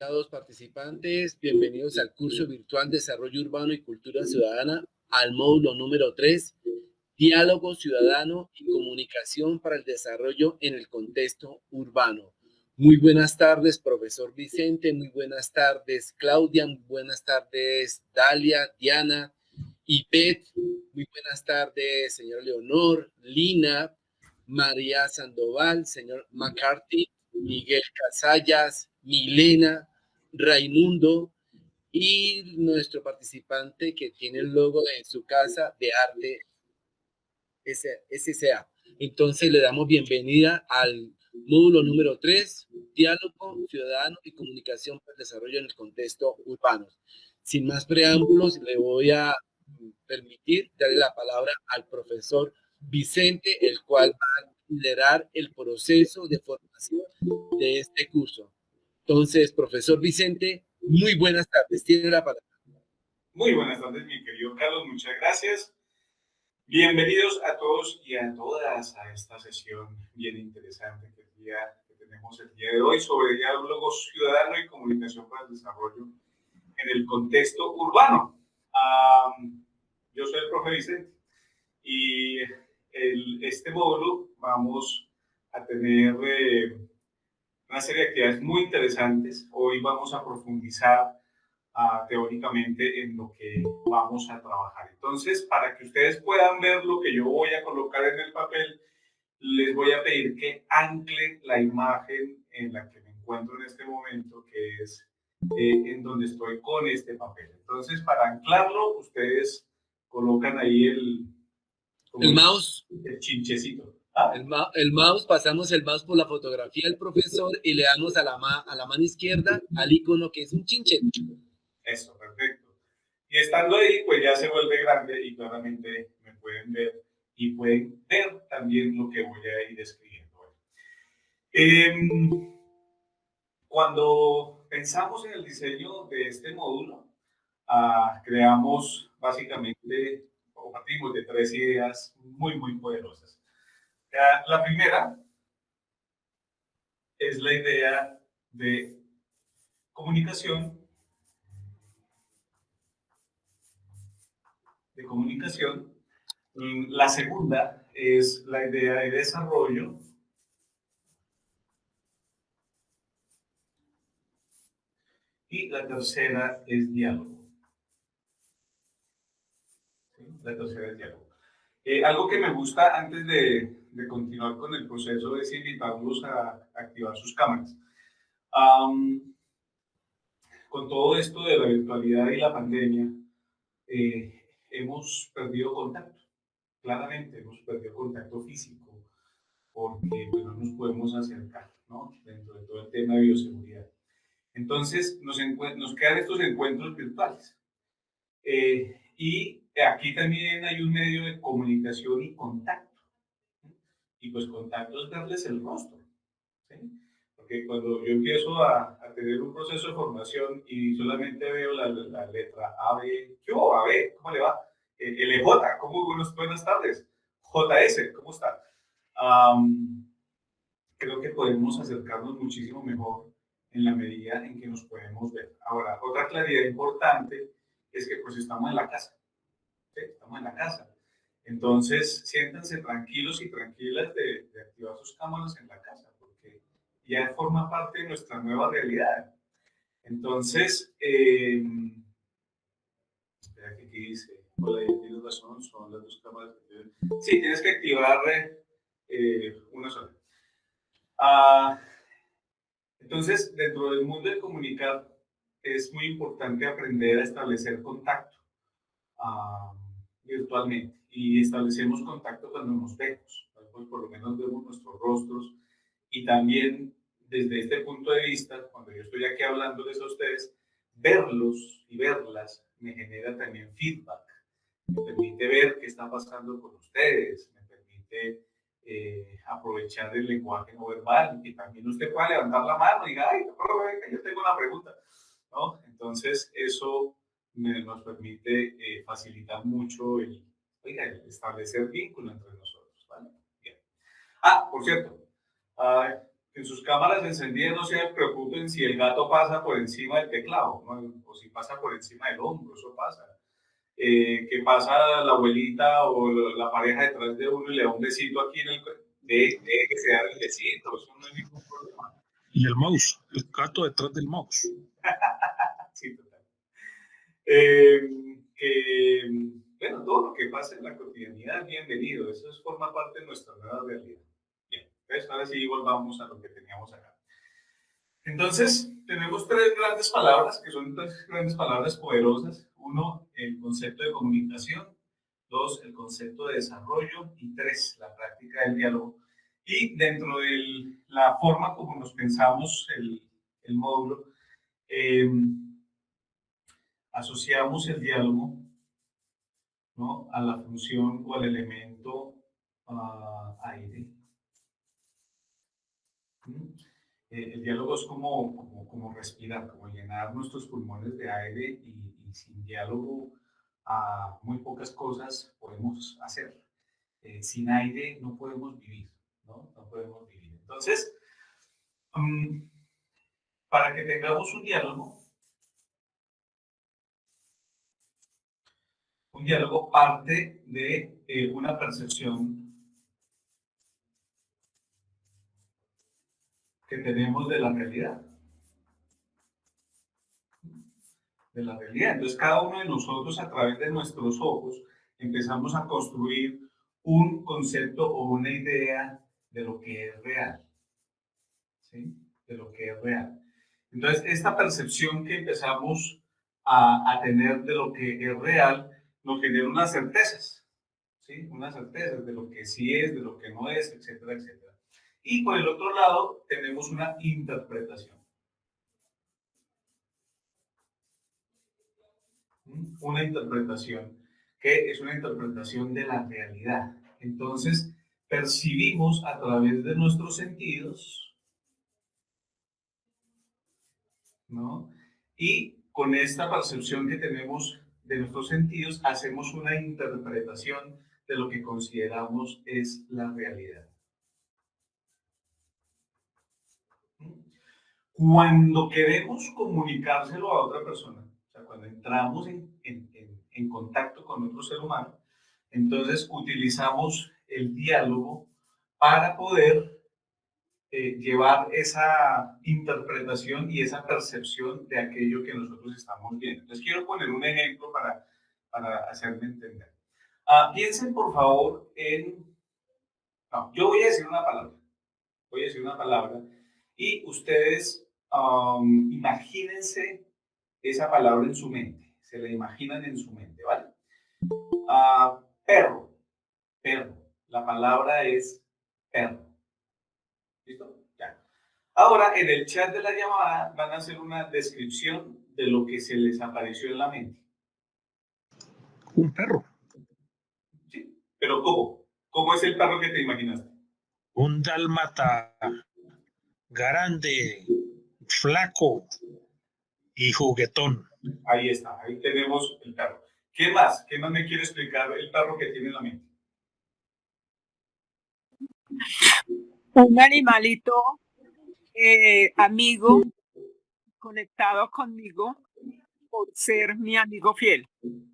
Estimados participantes, bienvenidos al curso virtual Desarrollo Urbano y Cultura Ciudadana, al módulo número 3, Diálogo Ciudadano y Comunicación para el Desarrollo en el Contexto Urbano. Muy buenas tardes, profesor Vicente, muy buenas tardes, Claudia, muy buenas tardes, Dalia, Diana, Ipet, muy buenas tardes, señor Leonor, Lina, María Sandoval, señor McCarthy, Miguel Casallas, Milena, Raimundo y nuestro participante que tiene el logo en su casa de arte SCA. Entonces le damos bienvenida al módulo número 3, Diálogo Ciudadano y Comunicación para el Desarrollo en el Contexto Urbano. Sin más preámbulos, le voy a permitir darle la palabra al profesor Vicente, el cual va a liderar el proceso de formación de este curso. Entonces, profesor Vicente, muy buenas tardes. Tiene la palabra. Muy buenas tardes, mi querido Carlos. Muchas gracias. Bienvenidos a todos y a todas a esta sesión bien interesante que tenemos el día de hoy sobre diálogo ciudadano y comunicación para el desarrollo en el contexto urbano. Yo soy el profe Vicente y este módulo vamos a tener una serie de actividades muy interesantes. Hoy vamos a profundizar teóricamente en lo que vamos a trabajar. Entonces, para que ustedes puedan ver lo que yo voy a colocar en el papel, les voy a pedir que anclen la imagen en la que me encuentro en este momento, que es en donde estoy con este papel. Entonces, para anclarlo, ustedes colocan ahí El mouse. el chinchecito. El mouse, pasamos el mouse por la fotografía del profesor y le damos a la mano izquierda al icono que es un chinche. Eso, perfecto. Y estando ahí, pues ya se vuelve grande y claramente me pueden ver y pueden ver también lo que voy a ir escribiendo. Cuando pensamos en el diseño de este módulo, creamos básicamente, o partimos de tres ideas muy poderosas. La primera es la idea de comunicación, La segunda es la idea de desarrollo. Y la tercera es diálogo. ¿Sí? La tercera es diálogo. Algo que me gusta antes de continuar con el proceso es invitarlos a activar sus cámaras. Con todo esto de la virtualidad y la pandemia, hemos perdido contacto. Claramente hemos perdido contacto físico porque pues, no nos podemos acercar, ¿no? Dentro de todo el tema de bioseguridad. Entonces nos quedan estos encuentros virtuales. Y aquí también hay un medio de comunicación y contacto. Y pues contacto es darles el rostro. ¿Sí? Porque cuando yo empiezo a tener un proceso de formación y solamente veo la letra A, B, yo, A, B, ¿cómo le va? LJ, ¿cómo? Buenas tardes. JS, ¿cómo está? Creo que podemos acercarnos muchísimo mejor en la medida en que nos podemos ver. Ahora, otra claridad importante es que pues estamos en la casa. ¿Sí? Estamos en la casa. Entonces, siéntanse tranquilos y tranquilas de activar sus cámaras en la casa, porque ya forma parte de nuestra nueva realidad. Entonces, espera que aquí dice, hola, ya tienes razón, son las dos cámaras. Sí, tienes que activar una sola. Entonces, dentro del mundo de comunicar, es muy importante aprender a establecer contacto virtualmente y establecemos contacto cuando nos vemos, pues por lo menos vemos nuestros rostros y también desde este punto de vista, cuando yo estoy aquí hablándoles a ustedes, verlos y verlas me genera también feedback, me permite ver qué está pasando con ustedes, me permite aprovechar el lenguaje no verbal y también usted pueda levantar la mano y diga, ay, yo tengo una pregunta, ¿no? Entonces eso nos permite facilitar mucho el establecer vínculo entre nosotros, ¿vale? Bien. Por cierto, en sus cámaras encendidas no se preocupen si el gato pasa por encima del teclado, ¿no? O si pasa por encima del hombro, eso pasa. Que pasa la abuelita o la pareja detrás de uno y le da un besito aquí en el... De que se da el besito, eso no hay ningún problema. Y el mouse, el gato detrás del mouse. Sí, total. Bueno, todo lo que pasa en la cotidianidad, bienvenido. Eso forma parte de nuestra nueva realidad. Bien, entonces ahora sí volvamos a lo que teníamos acá. Entonces, tenemos tres grandes palabras, que son tres grandes palabras poderosas. Uno, el concepto de comunicación. Dos, el concepto de desarrollo. Y tres, la práctica del diálogo. Y dentro de la forma como nos pensamos el módulo, asociamos el diálogo, ¿no?, a la función o al elemento aire. El diálogo es como respirar, como llenar nuestros pulmones de aire y sin diálogo muy pocas cosas podemos hacer. Sin aire no podemos vivir, ¿no? No podemos vivir. Entonces, para que tengamos un diálogo parte de una percepción que tenemos de la realidad. De la realidad. Entonces, cada uno de nosotros, a través de nuestros ojos, empezamos a construir un concepto o una idea de lo que es real. ¿Sí? De lo que es real. Entonces, esta percepción que empezamos a tener de lo que es real nos genera unas certezas. ¿Sí? Unas certezas de lo que sí es, de lo que no es, etcétera, etcétera. Y por el otro lado, tenemos una interpretación. Una interpretación que es una interpretación de la realidad. Entonces, percibimos a través de nuestros sentidos, ¿no? Y con esta percepción que tenemos de nuestros sentidos, hacemos una interpretación de lo que consideramos es la realidad. Cuando queremos comunicárselo a otra persona, o sea, cuando entramos en contacto con otro ser humano, entonces utilizamos el diálogo para poder llevar esa interpretación y esa percepción de aquello que nosotros estamos viendo. Les quiero poner un ejemplo para hacerme entender. Piensen, por favor, No, yo voy a decir una palabra. Voy a decir una palabra y ustedes imagínense esa palabra en su mente. Se la imaginan en su mente, ¿vale? Perro. Perro. La palabra es perro. ¿Listo? Ya. Ahora, en el chat de la llamada van a hacer una descripción de lo que se les apareció en la mente. Un perro. ¿Sí? ¿Pero cómo? ¿Cómo es el perro que te imaginaste? Un dálmata grande, flaco y juguetón. Ahí está, ahí tenemos el perro. ¿Qué más? ¿Qué más me quiere explicar el perro que tiene en la mente? Un animalito amigo, conectado conmigo por ser mi amigo fiel.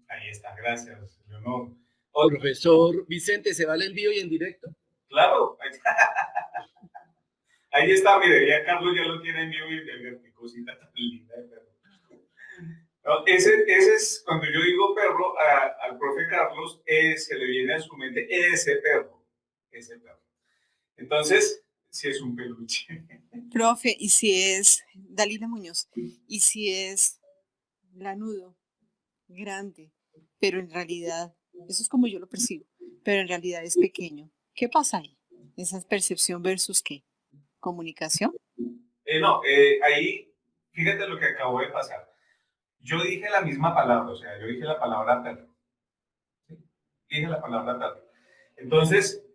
Ahí está, gracias, Leonor. Profesor Vicente, ¿se va el envío y en directo? Claro, ahí está, mire, ya Carlos ya lo tiene en vivo y qué cosita tan linda de perro. No, ese es, cuando yo digo perro, al profe Carlos, se le viene a su mente ese perro. Entonces, sí es un peluche. Profe, ¿y si es Dalila Muñoz? ¿Y si es lanudo, grande, pero en realidad, eso es como yo lo percibo, pero en realidad es pequeño? ¿Qué pasa ahí? ¿Esa percepción versus qué? ¿Comunicación? No, ahí, fíjate lo que acabó de pasar. Yo dije la misma palabra, o sea, yo dije la palabra perro. ¿Sí? Dije la palabra perro. Entonces,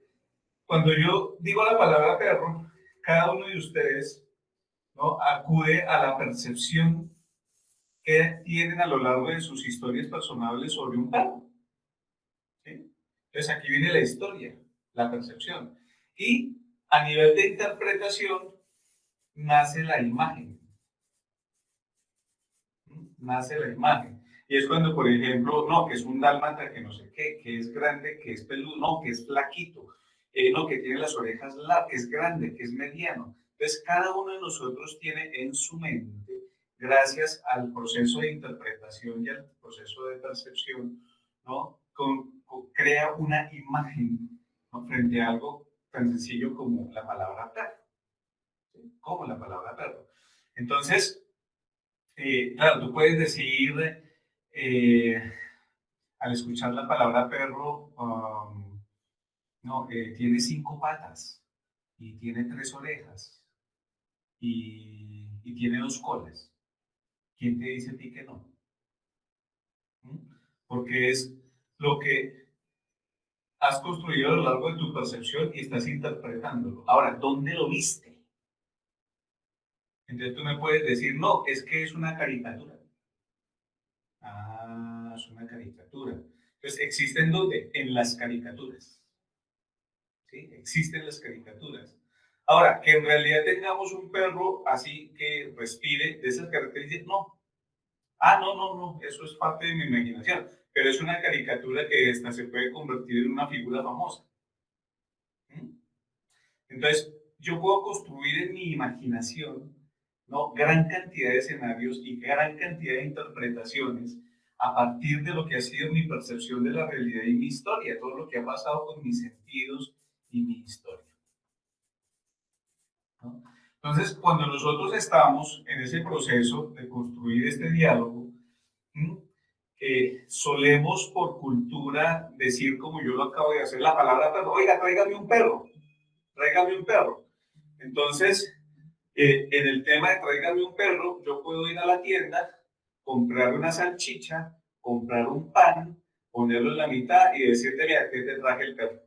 cuando yo digo la palabra perro, cada uno de ustedes, ¿no?, acude a la percepción que tienen a lo largo de sus historias personales sobre un perro. ¿Sí? Entonces, aquí viene la historia, la percepción. Y a nivel de interpretación, nace la imagen. Nace la imagen. Y es cuando, por ejemplo, no, que es un dálmata que no sé qué, que es grande, que es peludo, no, que es flaquito, no, que tiene las orejas largas, que es grande, que es mediano. Entonces, cada uno de nosotros tiene en su mente, gracias al proceso de interpretación y al proceso de percepción, ¿no? Crea una imagen, ¿no? Frente a algo tan sencillo como la palabra perro. ¿Sí? Como la palabra perro. Entonces, claro, tú puedes decir, eh, al escuchar la palabra perro, no, tiene 5 patas y tiene 3 orejas y tiene 2 colas. ¿Quién te dice a ti que no? ¿Mm? Porque es lo que has construido a lo largo de tu percepción y estás interpretándolo. Ahora, ¿dónde lo viste? Entonces tú me puedes decir, no, es que es una caricatura. Ah, es una caricatura. Entonces, ¿existen dónde? En las caricaturas. ¿Sí? Existen las caricaturas. Ahora, que en realidad tengamos un perro así que respire de esas características, no. Ah, no, no, no, eso es parte de mi imaginación. Pero es una caricatura que esta se puede convertir en una figura famosa. ¿Mm? Entonces, yo puedo construir en mi imaginación, ¿no? Gran cantidad de escenarios y gran cantidad de interpretaciones a partir de lo que ha sido mi percepción de la realidad y mi historia, todo lo que ha pasado con mis sentidos y mi historia, ¿no? Entonces, cuando nosotros estamos en ese proceso de construir este diálogo, solemos por cultura decir, como yo lo acabo de hacer, la palabra perro, oiga, tráigame un perro, tráigame un perro. Entonces, en el tema de tráigame un perro, yo puedo ir a la tienda, comprar una salchicha, comprar un pan, ponerlo en la mitad y decirte, mira, que te traje el perro.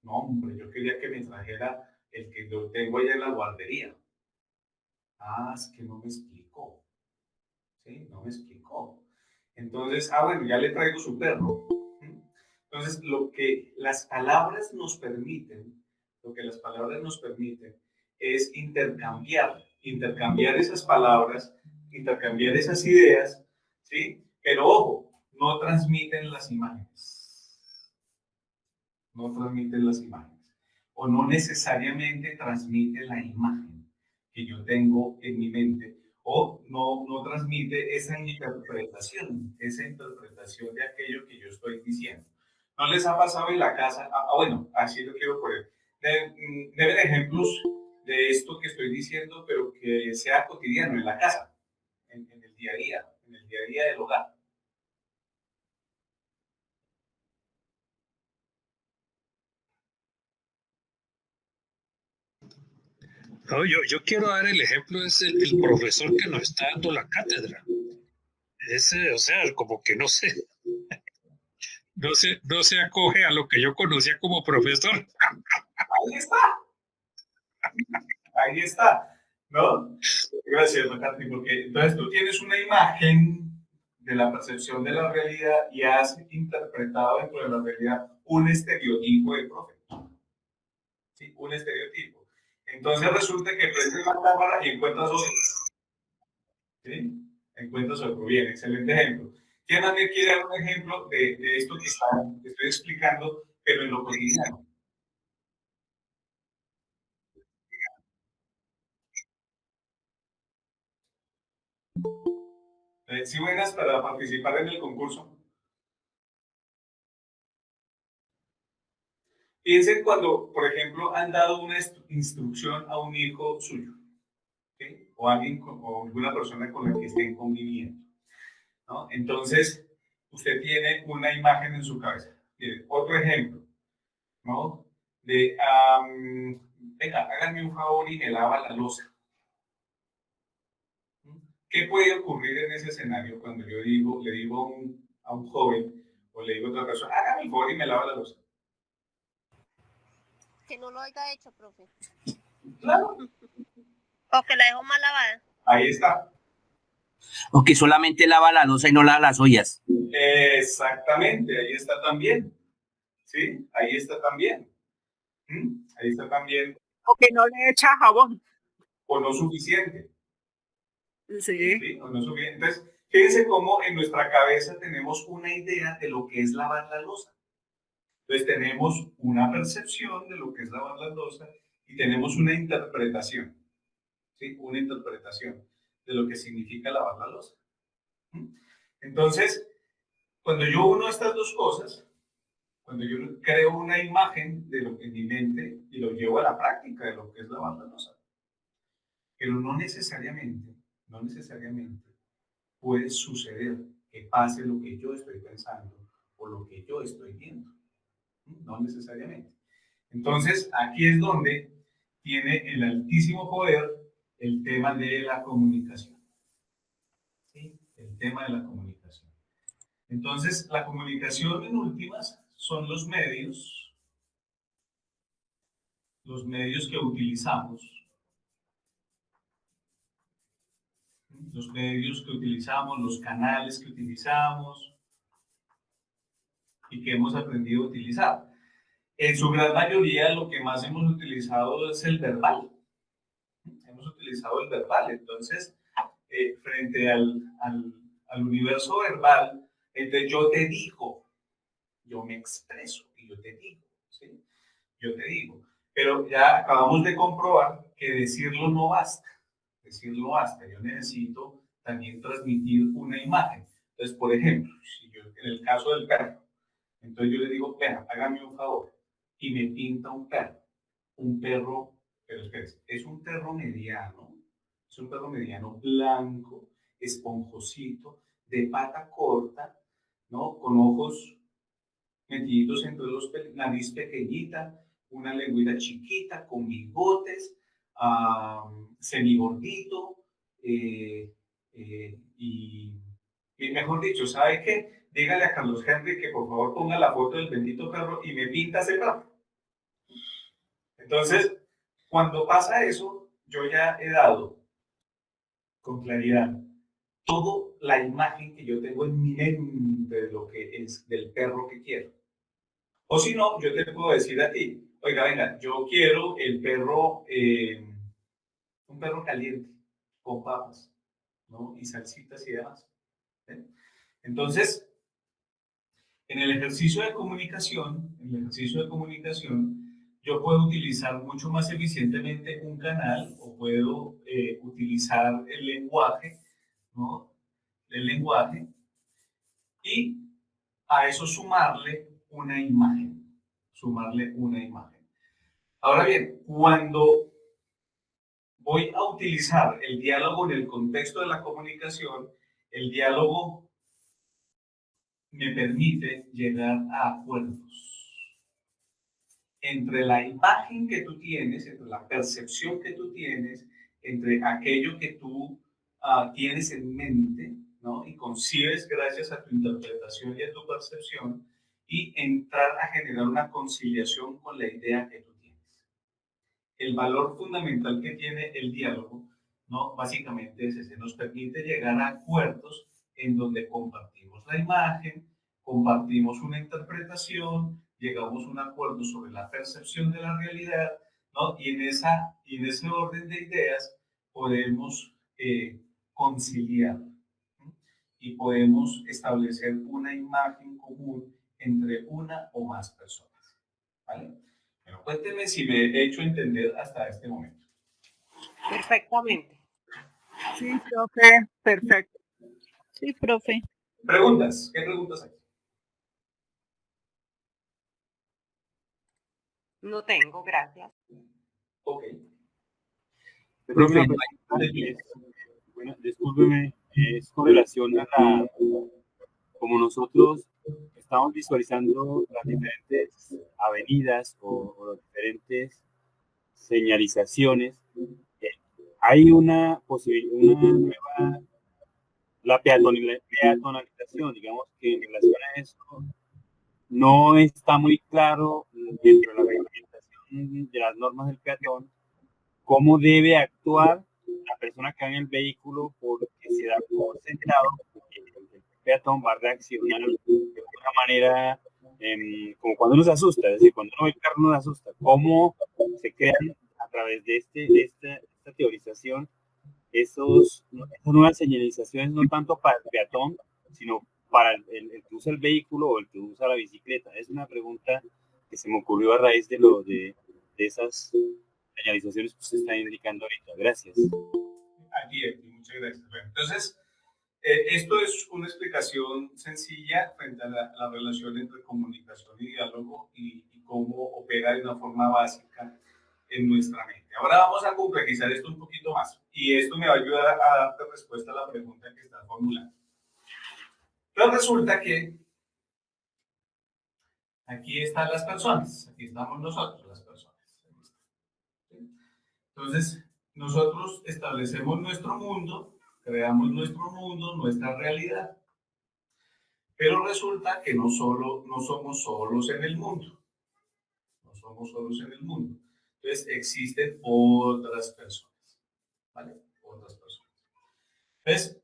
No, hombre, yo quería que me trajera el que yo tengo allá en la guardería. Ah, es que no me explicó. ¿Sí? No me explicó. Entonces, bueno, ya le traigo su perro. Entonces, lo que las palabras nos permiten, es intercambiar esas palabras, intercambiar esas ideas, ¿sí? Pero ojo, no transmiten las imágenes. No transmiten las imágenes. O no necesariamente transmite la imagen que yo tengo en mi mente. O no transmite esa interpretación de aquello que yo estoy diciendo. ¿No les ha pasado en la casa? Bueno, así lo quiero poner. Deben ejemplos de esto que estoy diciendo, pero que sea cotidiano en la casa, en el día a día, en el día a día del hogar. No, yo quiero dar el ejemplo, es el profesor que nos está dando la cátedra. Ese, o sea, como que no se acoge a lo que yo conocía como profesor. Ahí está, ahí está, ¿no? Gracias, McCarthy, porque entonces tú tienes una imagen de la percepción de la realidad y has interpretado dentro de la realidad un estereotipo de profe. ¿Sí? Un estereotipo. Entonces resulta que prendes la cámara y encuentras otro. ¿Sí? Encuentras otro. Bien, excelente ejemplo. ¿Quién más me quiere dar un ejemplo de esto que estoy explicando, pero en lo cotidiano? Si buenas para participar en el concurso. Piensen cuando, por ejemplo, han dado una instrucción a un hijo suyo, ¿sí? O alguien o alguna persona con la que estén conviviendo, ¿no? Entonces, usted tiene una imagen en su cabeza. Miren, otro ejemplo, ¿no? De, venga, háganme un favor y me lava la loza. ¿Qué puede ocurrir en ese escenario cuando yo le digo a un joven o le digo a otra persona, hágame el favor y me lava la loza? Que no lo haya hecho, profe. Claro. O que la dejó mal lavada. Ahí está. O que solamente lava la loza y no lava las ollas. Exactamente, ahí está también. ¿Sí? Ahí está también. Ahí está también. O que no le echa jabón. o no suficiente. Sí. ¿Sí? O no suficiente. Entonces, fíjense cómo en nuestra cabeza tenemos una idea de lo que es lavar la loza. Entonces tenemos una percepción de lo que es lavar la loza y tenemos una interpretación, ¿sí? Una interpretación de lo que significa lavar la loza. Entonces, cuando yo uno estas dos cosas, cuando yo creo una imagen de lo que en mi mente y lo llevo a la práctica de lo que es lavar la loza, pero no necesariamente puede suceder que pase lo que yo estoy pensando o lo que yo estoy viendo. No necesariamente. Entonces, aquí es donde tiene el altísimo poder el tema de la comunicación. ¿Sí? El tema de la comunicación. Entonces, la comunicación en últimas son los medios que utilizamos, los medios que utilizamos, los canales que utilizamos y que hemos aprendido a utilizar. En su gran mayoría, lo que más hemos utilizado es el verbal. Hemos utilizado el verbal. Entonces, frente al universo verbal, entonces yo te digo, yo me expreso y yo te digo, ¿sí? Yo te digo. Pero ya acabamos de comprobar que decirlo no basta. Decirlo basta. Yo necesito también transmitir una imagen. Entonces, por ejemplo, si yo, en el caso del perro, entonces yo le digo, perro, hágame un favor, y me pinta un perro, pero espérese, es un perro mediano, blanco, esponjosito, de pata corta, ¿no? Con ojos metidos entre los nariz pequeñita, una lengüita chiquita, con bigotes, semigordito, y mejor dicho, ¿sabe qué? Dígale a Carlos Henry que por favor ponga la foto del bendito perro y me pinta ese perro. Entonces, cuando pasa eso, yo ya he dado con claridad toda la imagen que yo tengo en mi mente de lo que es del perro que quiero. O si no, yo te puedo decir a ti, oiga, venga, yo quiero el perro, un perro caliente, con papas, ¿no? Y salsitas y demás. ¿Sí? Entonces, en el ejercicio de comunicación, yo puedo utilizar mucho más eficientemente un canal o puedo utilizar el lenguaje, ¿no? El lenguaje y a eso sumarle una imagen. Ahora bien, cuando voy a utilizar el diálogo en el contexto de la comunicación, el diálogo me permite llegar a acuerdos entre la imagen que tú tienes, entre la percepción que tú tienes, entre aquello que tú tienes en mente, ¿no? Y concibes gracias a tu interpretación y a tu percepción, y entrar a generar una conciliación con la idea que tú tienes. El valor fundamental que tiene el diálogo, ¿no? Básicamente es ese, nos permite llegar a acuerdos en donde compartimos la imagen, compartimos una interpretación, llegamos a un acuerdo sobre la percepción de la realidad, ¿no? Y en ese orden de ideas podemos conciliar, ¿no? Y podemos establecer una imagen común entre una o más personas, ¿vale? Bueno, cuéntenme si me he hecho entender hasta este momento. Perfectamente. Sí, profe, perfecto. Sí, profe. ¿Preguntas? ¿Qué preguntas hay? No tengo, gracias. Ok. Profe, bueno, discúlpeme, es con relación a como nosotros estamos visualizando las diferentes avenidas o las diferentes señalizaciones, hay una nueva, la peatonalización, digamos que en relación a eso no está muy claro dentro de la reglamentación de las normas del peatón cómo debe actuar la persona que va en el vehículo, porque se da por sentado que el peatón va a reaccionar de una manera como cuando uno se asusta, es decir, cuando uno ve el carro uno se asusta. ¿Cómo se crean a través de esta teorización, esas nuevas señalizaciones no tanto para el peatón, sino para el que usa el vehículo o el que usa la bicicleta? Es una pregunta que se me ocurrió a raíz de esas señalizaciones que usted está indicando ahorita. Gracias. Aquí, muchas gracias. Bueno, entonces, esto es una explicación sencilla frente a la relación entre comunicación y diálogo y cómo opera de una forma básica en nuestra mente. Ahora vamos a complejizar esto un poquito más y esto me va a ayudar a darte respuesta a la pregunta que estás formulando. Entonces resulta que aquí están las personas, aquí estamos nosotros, las personas. Entonces, nosotros establecemos nuestro mundo, creamos nuestro mundo, nuestra realidad. Pero resulta que no somos solos en el mundo. No somos solos en el mundo. Entonces, existen otras personas. ¿Vale? Otras personas. Entonces,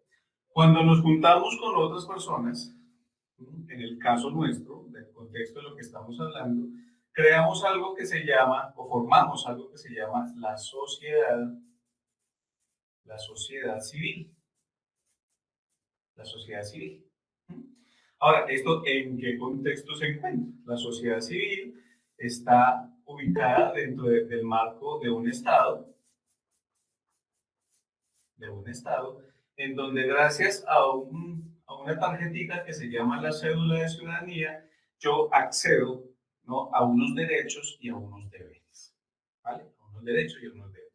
cuando nos juntamos con otras personas, en el caso nuestro, del contexto de lo que estamos hablando, creamos algo que se llama, o formamos algo que se llama la sociedad civil. La sociedad civil. Ahora, ¿esto en qué contexto se encuentra? La sociedad civil está ubicada dentro del marco de un Estado, en donde gracias a una tarjetita que se llama la cédula de ciudadanía, yo accedo, ¿no?, a unos derechos y a unos deberes. ¿Vale? A unos derechos y a unos deberes.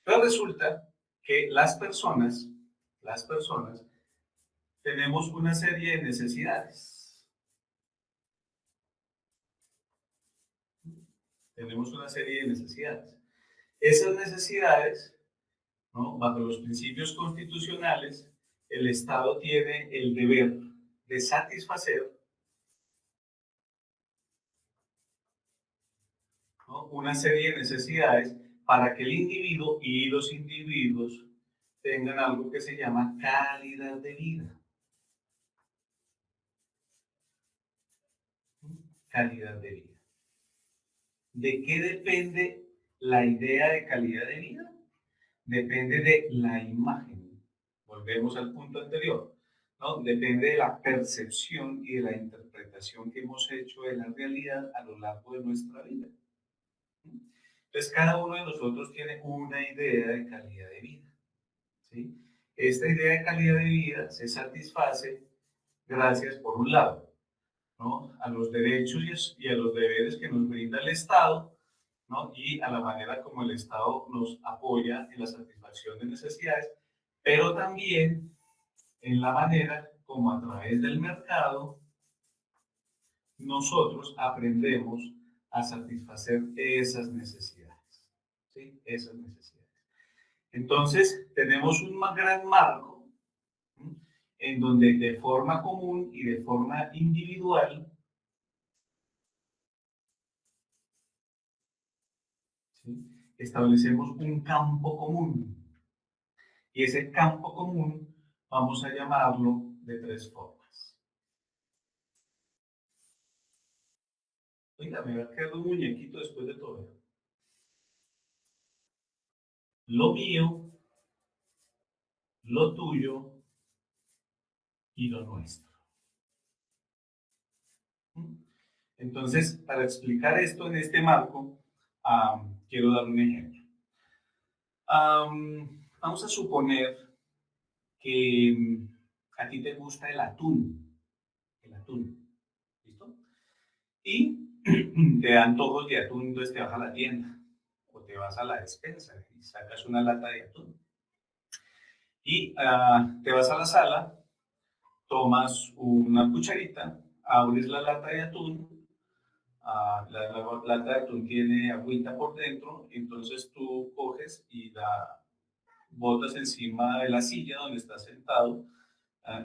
Pero resulta que las personas tenemos una serie de necesidades. Tenemos una serie de necesidades. Esas necesidades, ¿no?, bajo los principios constitucionales, el Estado tiene el deber de satisfacer, ¿no?, una serie de necesidades para que el individuo y los individuos tengan algo que se llama calidad de vida. Calidad de vida. ¿De qué depende la idea de calidad de vida? Depende de la imagen. Volvemos al punto anterior, ¿no? Depende de la percepción y de la interpretación que hemos hecho de la realidad a lo largo de nuestra vida. Entonces, cada uno de nosotros tiene una idea de calidad de vida, ¿sí? Esta idea de calidad de vida se satisface gracias, por un lado, ¿no?, a los derechos y a los deberes que nos brinda el Estado, ¿no?, y a la manera como el Estado nos apoya en la satisfacción de necesidades, pero también en la manera como a través del mercado nosotros aprendemos a satisfacer esas necesidades, ¿sí? Esas necesidades. Entonces, tenemos un gran marco, ¿sí?, en donde de forma común y de forma individual, ¿sí?, establecemos un campo común. Y ese campo común vamos a llamarlo de tres formas. Oiga, me va a quedar un muñequito después de todo. Lo mío, lo tuyo y lo nuestro. Entonces, para explicar esto en este marco, quiero dar un ejemplo. Vamos a suponer que a ti te gusta el atún. El atún. ¿Listo? Y te dan antojos de atún, entonces te vas a la tienda o te vas a la despensa y sacas una lata de atún. Y te vas a la sala, tomas una cucharita, abres la lata de atún, la lata de atún tiene agüita por dentro, entonces tú coges y la botas encima de la silla donde estás sentado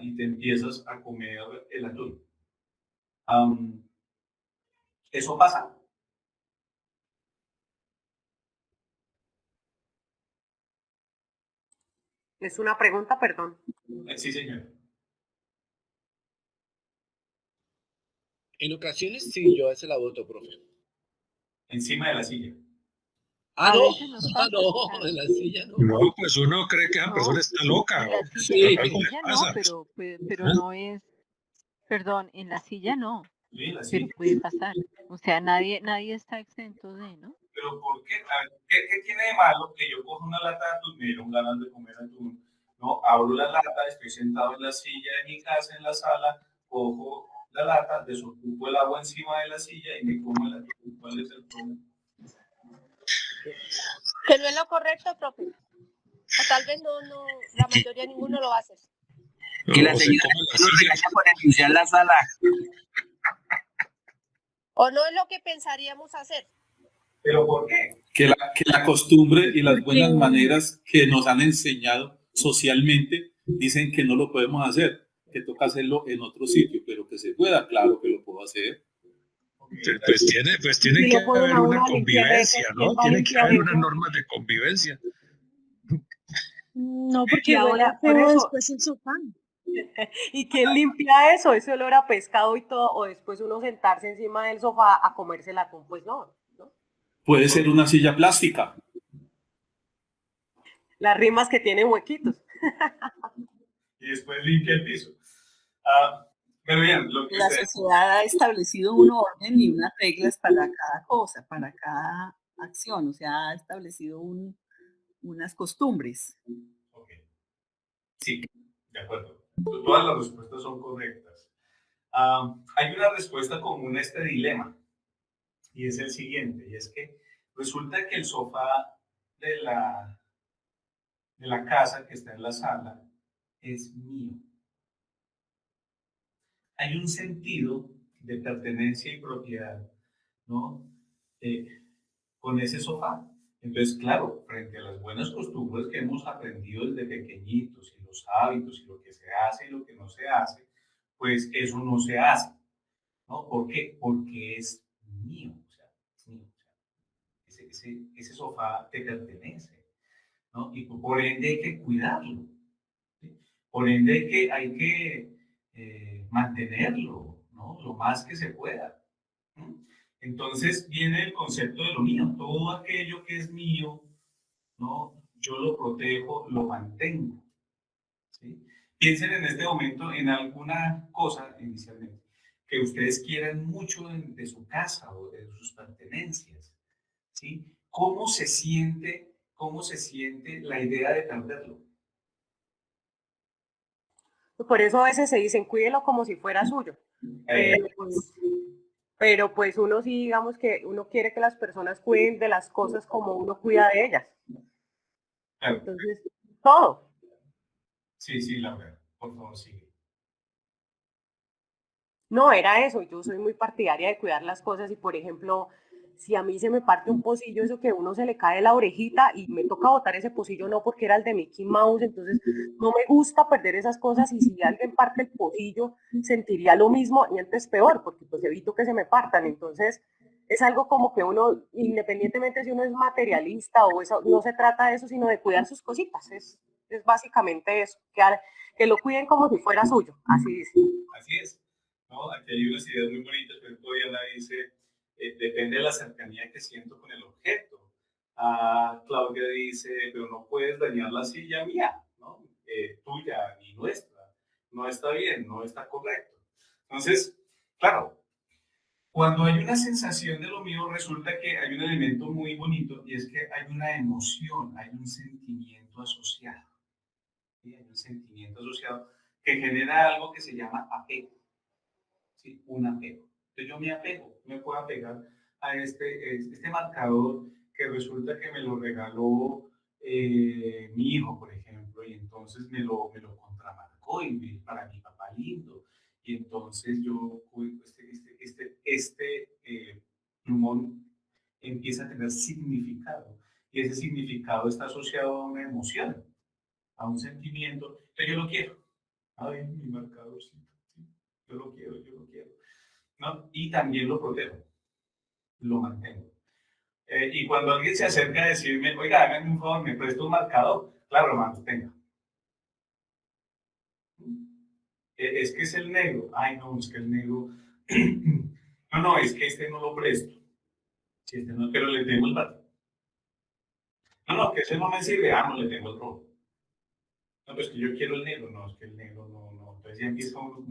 y te empiezas a comer el atún. ¿Eso pasa? Es una pregunta, perdón. Sí, señor. En ocasiones sí, yo a veces la voto, profe. Encima de la silla. Ah, A no, veces nos pasa. no, en la silla no. No, pues uno cree que esa No, persona está loca en o la que Sí. en la algo le silla no, pasa. pero ¿Ah? no es, perdón, en la silla no, Sí, la pero silla. puede pasar. O sea, nadie está exento de, ¿no? Pero ¿por qué? A ver, ¿qué tiene de malo que yo coja una lata de atún, me dieron ganas de comer atún? No, abro la lata, estoy sentado en la silla de mi casa, en la sala, cojo la lata, desocupo el agua encima de la silla y me como el atún. ¿Cuál es el problema? Que no es lo correcto, profe. O tal vez la mayoría ninguno lo hace. Que la O se señora come la nos silla. regaña por ensuciar la sala. O no es lo que pensaríamos hacer. ¿Pero por qué? Que la costumbre y las buenas maneras que nos han enseñado socialmente dicen que no lo podemos hacer, que toca hacerlo en otro sitio, pero que se pueda, claro que lo puedo hacer. Pues tiene Y que lo ponen haber a una uno a limpiar eso, convivencia, ¿quién ¿no? va a Tiene que limpiar haber unas eso? normas de convivencia. No, Y porque huele ahora, por feo eso, después el sofá. ¿y quién limpia eso? Ese olor a pescado y todo, o después uno sentarse encima del sofá a comerse el atún, pues no, ¿no? Puede ser una silla plástica. Las rimas que tienen huequitos. Y después limpia el piso. Pero bien, lo que La ustedes... sociedad ha establecido un orden y unas reglas para cada cosa, para cada acción, o sea, ha establecido unas costumbres. Ok. Sí, de acuerdo. Todas las respuestas son correctas. Hay una respuesta común a este dilema, y es el siguiente, y es que resulta que el sofá de la casa que está en la sala es mío. Hay un sentido de pertenencia y propiedad, ¿no? Con ese sofá. Entonces, claro, frente a las buenas costumbres que hemos aprendido desde pequeñitos y los hábitos y lo que se hace y lo que no se hace, pues eso no se hace, ¿no? ¿Por qué? Porque es mío, o sea, es mío. O sea, ese sofá te pertenece, ¿no? Y por ende hay que cuidarlo, ¿sí? Por ende hay que mantenerlo, ¿no? Lo más que se pueda. ¿No? Entonces viene el concepto de lo mío, todo aquello que es mío, ¿no? Yo lo protejo, lo mantengo, ¿sí? Piensen en este momento en alguna cosa inicialmente que ustedes quieran mucho de su casa o de sus pertenencias, ¿sí? ¿Cómo se siente la idea de perderlo? Por eso a veces se dicen, cuídelo como si fuera suyo. Pero pues uno sí, digamos que uno quiere que las personas cuiden de las cosas como uno cuida de ellas. Claro. Entonces, todo. Sí, Laura, por favor, sigue. No, era eso. Yo soy muy partidaria de cuidar las cosas y, por ejemplo, si a mí se me parte un pocillo, eso que a uno se le cae la orejita y me toca botar ese pocillo, no porque era el de Mickey Mouse, entonces no me gusta perder esas cosas y si alguien parte el pocillo, sentiría lo mismo y antes peor, porque pues evito que se me partan. Entonces, es algo como que uno, independientemente si uno es materialista o eso, no se trata de eso, sino de cuidar sus cositas. Es básicamente eso, que lo cuiden como si fuera suyo, así dice. Así es, ¿no? Aquí hay unas ideas muy bonitas, pero todavía Diana dice, depende de la cercanía que siento con el objeto. Claudia dice, pero no puedes dañar la silla mía, ¿no? Tuya ni nuestra. No está bien, no está correcto. Entonces, claro, cuando hay una sensación de lo mío, resulta que hay un elemento muy bonito y es que hay una emoción, hay un sentimiento asociado. ¿Sí? Hay un sentimiento asociado que genera algo que se llama apego. ¿Sí? Un apego. Entonces yo me puedo apegar a este marcador que resulta que me lo regaló mi hijo, por ejemplo, y entonces me lo contramarcó para mi papá lindo. Y entonces yo, plumón empieza a tener significado. Y ese significado está asociado a una emoción, a un sentimiento. Entonces yo lo quiero. Ay, mi marcadorcito. ¿Sí? Yo lo quiero. ¿No? Y también lo protejo, lo mantengo. Y cuando alguien se acerca a decirme, oiga, háganme un favor, me presta un marcador, claro, hermano, tenga. Es que es el negro. Ay, no, es que el negro. No, es que este no lo presto. Sí, pero le tengo el bate. No, que ese no me sirve, no le tengo el rojo. No, pues que yo quiero el negro, no, es que el negro no. Entonces ya empieza uno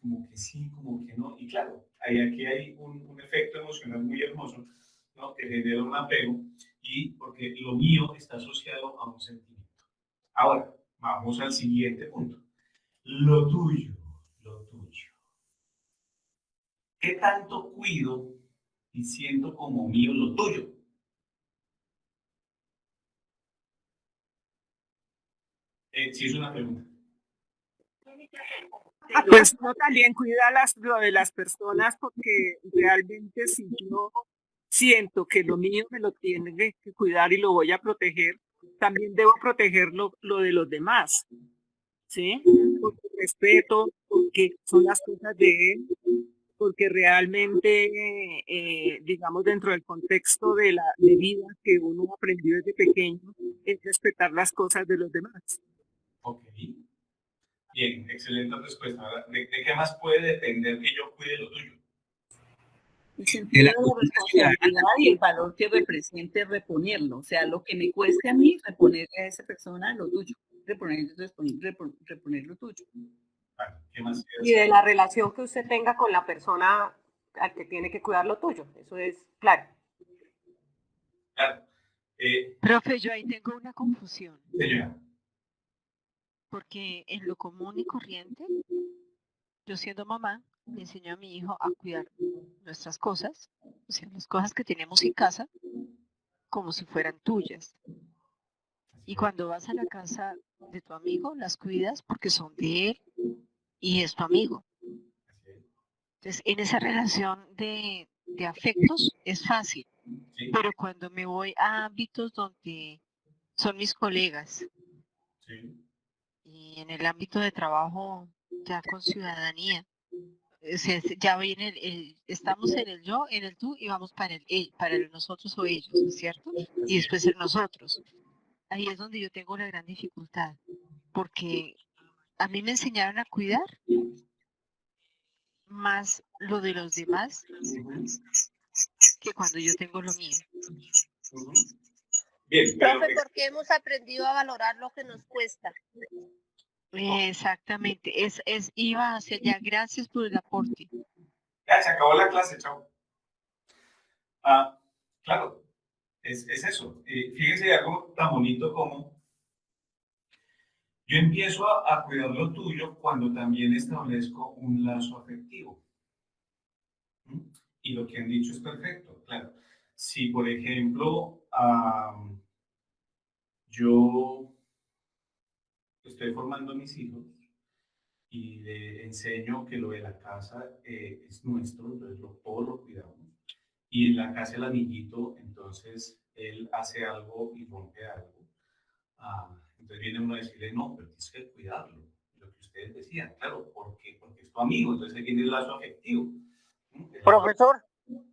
como que sí, como que no. Y claro, aquí hay un efecto emocional muy hermoso, ¿no? Que genera un apego y porque lo mío está asociado a un sentimiento. Ahora, vamos al siguiente punto. Lo tuyo, lo tuyo. ¿Qué tanto cuido y siento como mío lo tuyo? Sí, es una pregunta. Pues uno también cuida lo de las personas porque realmente si yo siento que lo mío me lo tiene que cuidar y lo voy a proteger, también debo proteger lo de los demás, ¿sí? Porque respeto, porque son las cosas de él, porque realmente, digamos, dentro del contexto de vida que uno aprendió desde pequeño, es respetar las cosas de los demás. Ok. Bien, excelente respuesta. Ahora, ¿de qué más puede depender que yo cuide lo tuyo? El sentido de la responsabilidad y el valor que represente reponerlo. O sea, lo que me cueste a mí, reponerle a esa persona lo tuyo. Reponer lo tuyo. Vale, ¿qué más? Y de la relación que usted tenga con la persona al que tiene que cuidar lo tuyo. Eso es claro. Claro. Profe, yo ahí tengo una confusión. Señora. Porque en lo común y corriente, yo siendo mamá, le enseño a mi hijo a cuidar nuestras cosas, o sea, las cosas que tenemos en casa, como si fueran tuyas. Y cuando vas a la casa de tu amigo, las cuidas porque son de él y es tu amigo. Entonces, en esa relación de afectos es fácil, pero cuando me voy a ámbitos donde son mis colegas y en el ámbito de trabajo ya con ciudadanía, ya viene estamos en el yo, en el tú y vamos para el nosotros o ellos, ¿no es cierto? Y después el nosotros. Ahí es donde yo tengo la gran dificultad, porque a mí me enseñaron a cuidar más lo de los demás que cuando yo tengo lo mío. Bien, profe, porque hemos aprendido a valorar lo que nos cuesta. Exactamente, iba hacia allá. Gracias por el aporte. Ya, se acabó la clase, chao. Claro, es eso. Fíjense algo tan bonito como yo empiezo a cuidar lo tuyo cuando también establezco un lazo afectivo. Y lo que han dicho es perfecto, claro. Si, por ejemplo, yo estoy formando a mis hijos y le enseño que lo de la casa es nuestro, entonces todos lo cuidamos. Y en la casa el amiguito, entonces él hace algo y rompe algo. Entonces viene uno a decirle, no, pero tienes que cuidarlo. Lo que ustedes decían, claro, porque es tu amigo, entonces ahí viene el lazo afectivo. Profesor.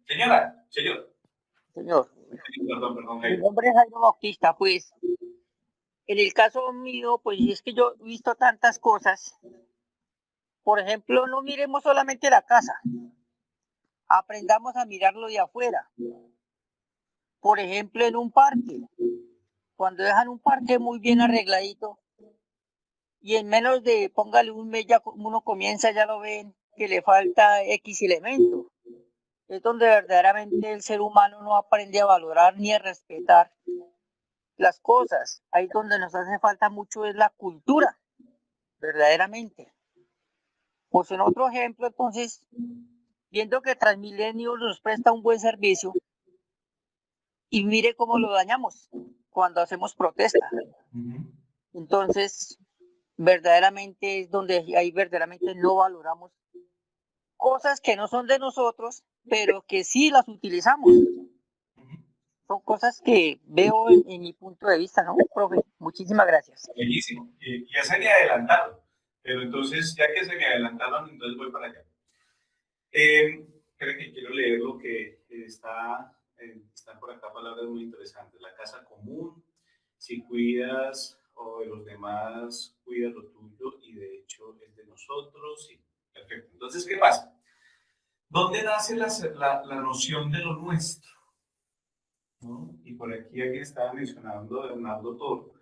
Señora, señor. Señor. Perdón, Mi nombre es Jairo Bautista, pues. En el caso mío, pues es que yo he visto tantas cosas. Por ejemplo, no miremos solamente la casa. Aprendamos a mirarlo de afuera. Por ejemplo, en un parque. Cuando dejan un parque muy bien arregladito y en menos de, póngale un mes, ya uno comienza, ya lo ven, que le falta X elemento. Es donde verdaderamente el ser humano no aprende a valorar ni a respetar las cosas. Ahí donde nos hace falta mucho es la cultura, verdaderamente. Pues en otro ejemplo, entonces, viendo que Transmilenio nos presta un buen servicio y mire cómo lo dañamos cuando hacemos protesta. Entonces, verdaderamente es donde ahí verdaderamente no valoramos cosas que no son de nosotros, pero que sí las utilizamos. Son cosas que veo en mi punto de vista, ¿no, profe? Muchísimas gracias. Bellísimo. Ya se me adelantaron, pero entonces, ya que se me adelantaron, entonces voy para allá. Creo que quiero leer lo que están por acá palabras muy interesantes. La casa común, si cuidas o de los demás, cuida lo tuyo y de hecho es de nosotros. Sí, perfecto. Entonces, ¿qué pasa? ¿Dónde nace la noción de lo nuestro? ¿No? Y por aquí alguien estaba mencionando a Bernardo Toro,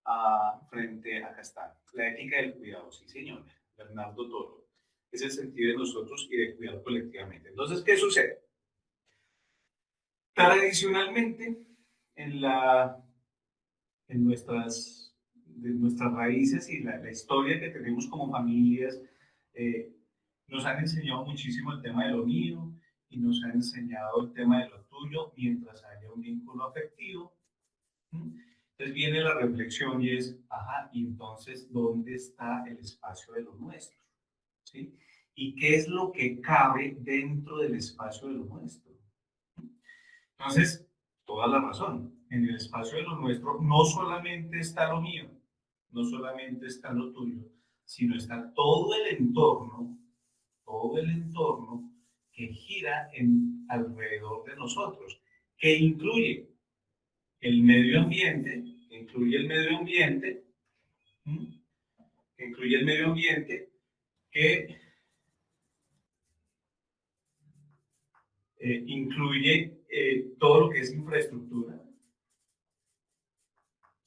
acá está, la ética del cuidado, sí señor, Bernardo Toro, es el sentido de nosotros y de cuidar colectivamente. Entonces, ¿qué sucede? Tradicionalmente, en nuestras raíces y la historia que tenemos como familias, nos han enseñado muchísimo el tema de lo mío y nos han enseñado el tema de lo tuyo mientras haya un vínculo afectivo. Entonces viene la reflexión y es, ajá, y entonces, ¿dónde está el espacio de lo nuestro? ¿Sí? ¿Y qué es lo que cabe dentro del espacio de lo nuestro? Entonces, toda la razón. En el espacio de lo nuestro no solamente está lo mío, no solamente está lo tuyo, sino está todo el entorno que gira alrededor de nosotros, que incluye el medio ambiente, que incluye el medio ambiente, que incluye todo lo que es infraestructura,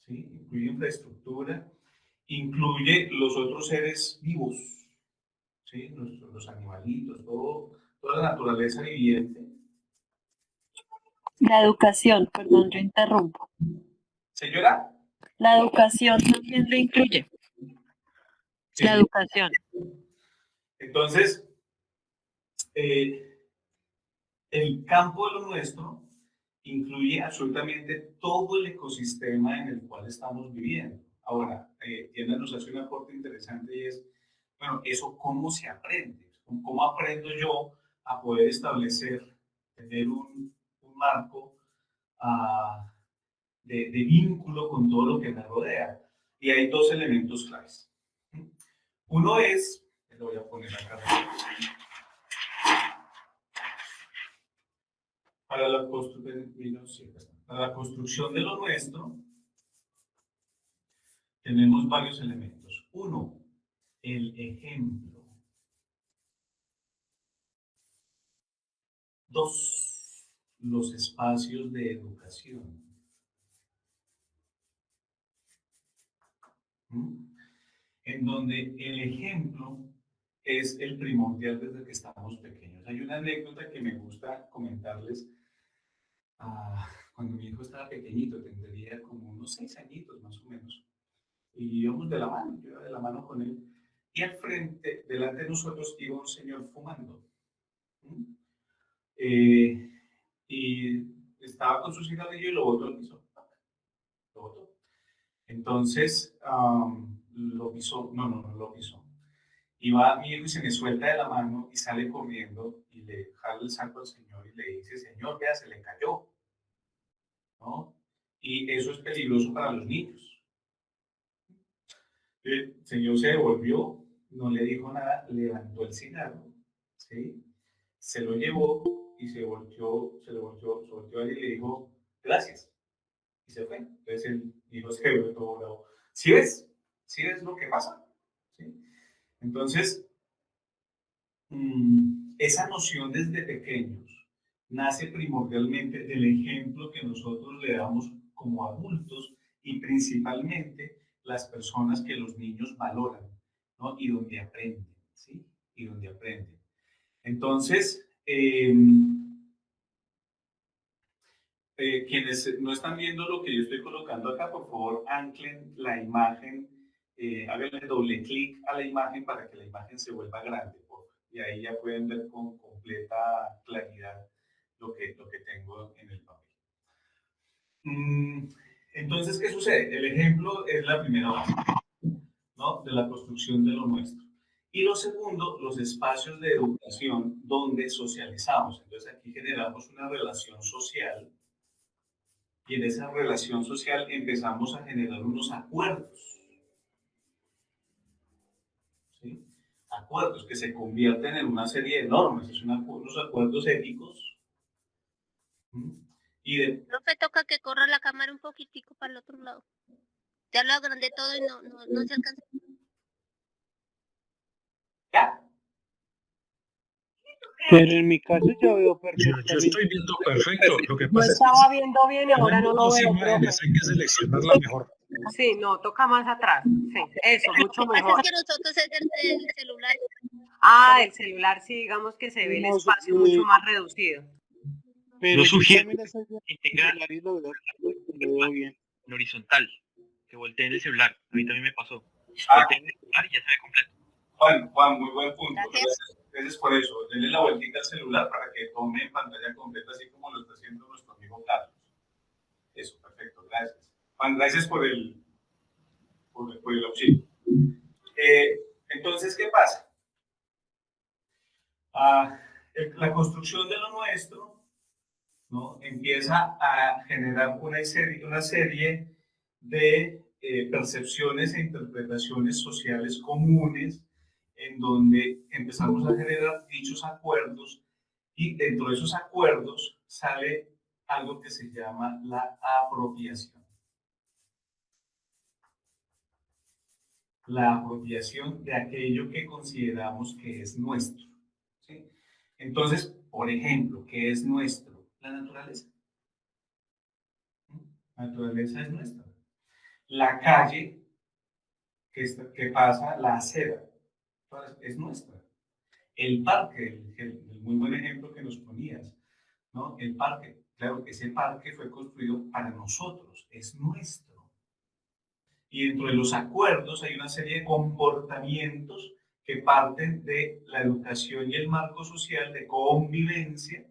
¿sí? Incluye infraestructura, incluye los otros seres vivos, ¿sí? Los animalitos, toda la naturaleza viviente. La educación, perdón, yo interrumpo. Señora. La educación también lo incluye. Sí. La educación. Entonces, el campo de lo nuestro incluye absolutamente todo el ecosistema en el cual estamos viviendo. Ahora, Diana nos hace un aporte interesante y es, bueno, ¿eso cómo se aprende? ¿Cómo aprendo yo a poder tener un marco de vínculo con todo lo que me rodea? Y hay dos elementos claves. Uno es, lo voy a poner acá, para la construcción de lo nuestro, tenemos varios elementos. Uno, el ejemplo. Dos, los espacios de educación. En donde el ejemplo es el primordial desde que estamos pequeños. Hay una anécdota que me gusta comentarles. Cuando mi hijo estaba pequeñito, tendría como unos 6 añitos más o menos, y íbamos de la mano, yo iba de la mano con él, y al frente, delante de nosotros, iba un señor fumando. Y estaba con su cigarrillo y lo botó al piso. Lo botó. Entonces, lo pisó, no lo pisó. Y va mi hijo y se me suelta de la mano y sale corriendo y le jala el saco al señor y le dice, señor, vea, se le cayó, ¿no? Y eso es peligroso para los niños. El señor se devolvió, no le dijo nada, levantó el cigarro, ¿sí? Se lo llevó y se volteó a él y le dijo, gracias. Y se fue. Entonces el hijo se ve todo bravo. ¿Sí ves? ¿Sí ves lo que pasa? ¿Sí? Entonces, esa noción desde pequeños nace primordialmente del ejemplo que nosotros le damos como adultos y principalmente las personas que los niños valoran, ¿no? Y donde aprenden, ¿sí? Y donde aprenden. Entonces, quienes no están viendo lo que yo estoy colocando acá, por favor, anclen la imagen, háganle doble clic a la imagen para que la imagen se vuelva grande, y ahí ya pueden ver con completa claridad lo que tengo en el papel. Entonces, ¿qué sucede? El ejemplo es la primera base, ¿no? De la construcción de lo nuestro. Y lo segundo, los espacios de educación donde socializamos. Entonces, aquí generamos una relación social y en esa relación social empezamos a generar unos acuerdos. ¿Sí? Acuerdos que se convierten en una serie de normas, unos acuerdos éticos. Profe, toca que corra la cámara un poquitico para el otro lado. Ya lo agrandé todo y no se alcanza. ¿Ya? Pero en mi caso yo veo Yo perfectamente. estoy viendo perfecto. Lo que Yo pasa es que estaba viendo bien y ahora no tenemos lo dos veo, imágenes, profe. hay que seleccionar la mejor. Sí, no, toca más atrás. Sí, eso, mucho Lo que pasa mejor. es que nosotros es del celular. Ah, el celular sí, digamos que se ve el No, espacio mucho más reducido. pero Yo sugiero también estoy viendo que el tenga celular y lo veo bien. en horizontal, que volteen el celular. A mí también me pasó. Ah, Volteen el celular y ya se ve completo. Juan, muy buen punto. Gracias. Gracias por eso. Denle la vueltita al celular para que tome en pantalla completa, así como lo está haciendo nuestro amigo Carlos. Eso, perfecto, gracias. Juan, gracias por el auxilio. Entonces, ¿qué pasa? La construcción de lo nuestro, ¿no?, empieza a generar una serie de percepciones e interpretaciones sociales comunes, en donde empezamos a generar dichos acuerdos, y dentro de esos acuerdos sale algo que se llama la apropiación. La apropiación de aquello que consideramos que es nuestro, ¿sí? Entonces, por ejemplo, ¿qué es nuestro? La naturaleza. La naturaleza es nuestra. La calle que pasa, la acera, es nuestra. El parque, el muy buen ejemplo que nos ponías, ¿no? El parque, claro, ese parque fue construido para nosotros, es nuestro. Y dentro de los acuerdos hay una serie de comportamientos que parten de la educación y el marco social de convivencia,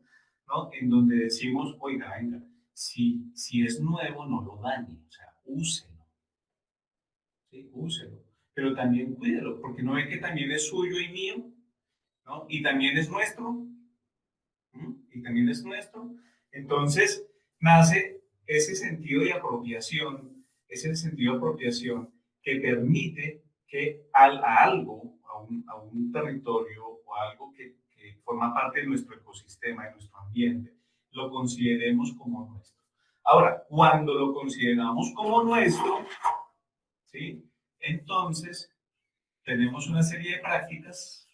¿no?, en donde decimos, oiga, venga, si es nuevo, no lo dañe, o sea, úselo, ¿sí? Úselo, pero también cuídelo, porque no ve que también es suyo y mío, ¿no? Y también es nuestro, y también es nuestro. Entonces, nace ese sentido de apropiación, es el sentido de apropiación que permite que a algo, a un territorio o a algo que forma parte de nuestro ecosistema, de nuestro ambiente, lo consideremos como nuestro. Ahora, cuando lo consideramos como nuestro, ¿sí?, entonces tenemos una serie de prácticas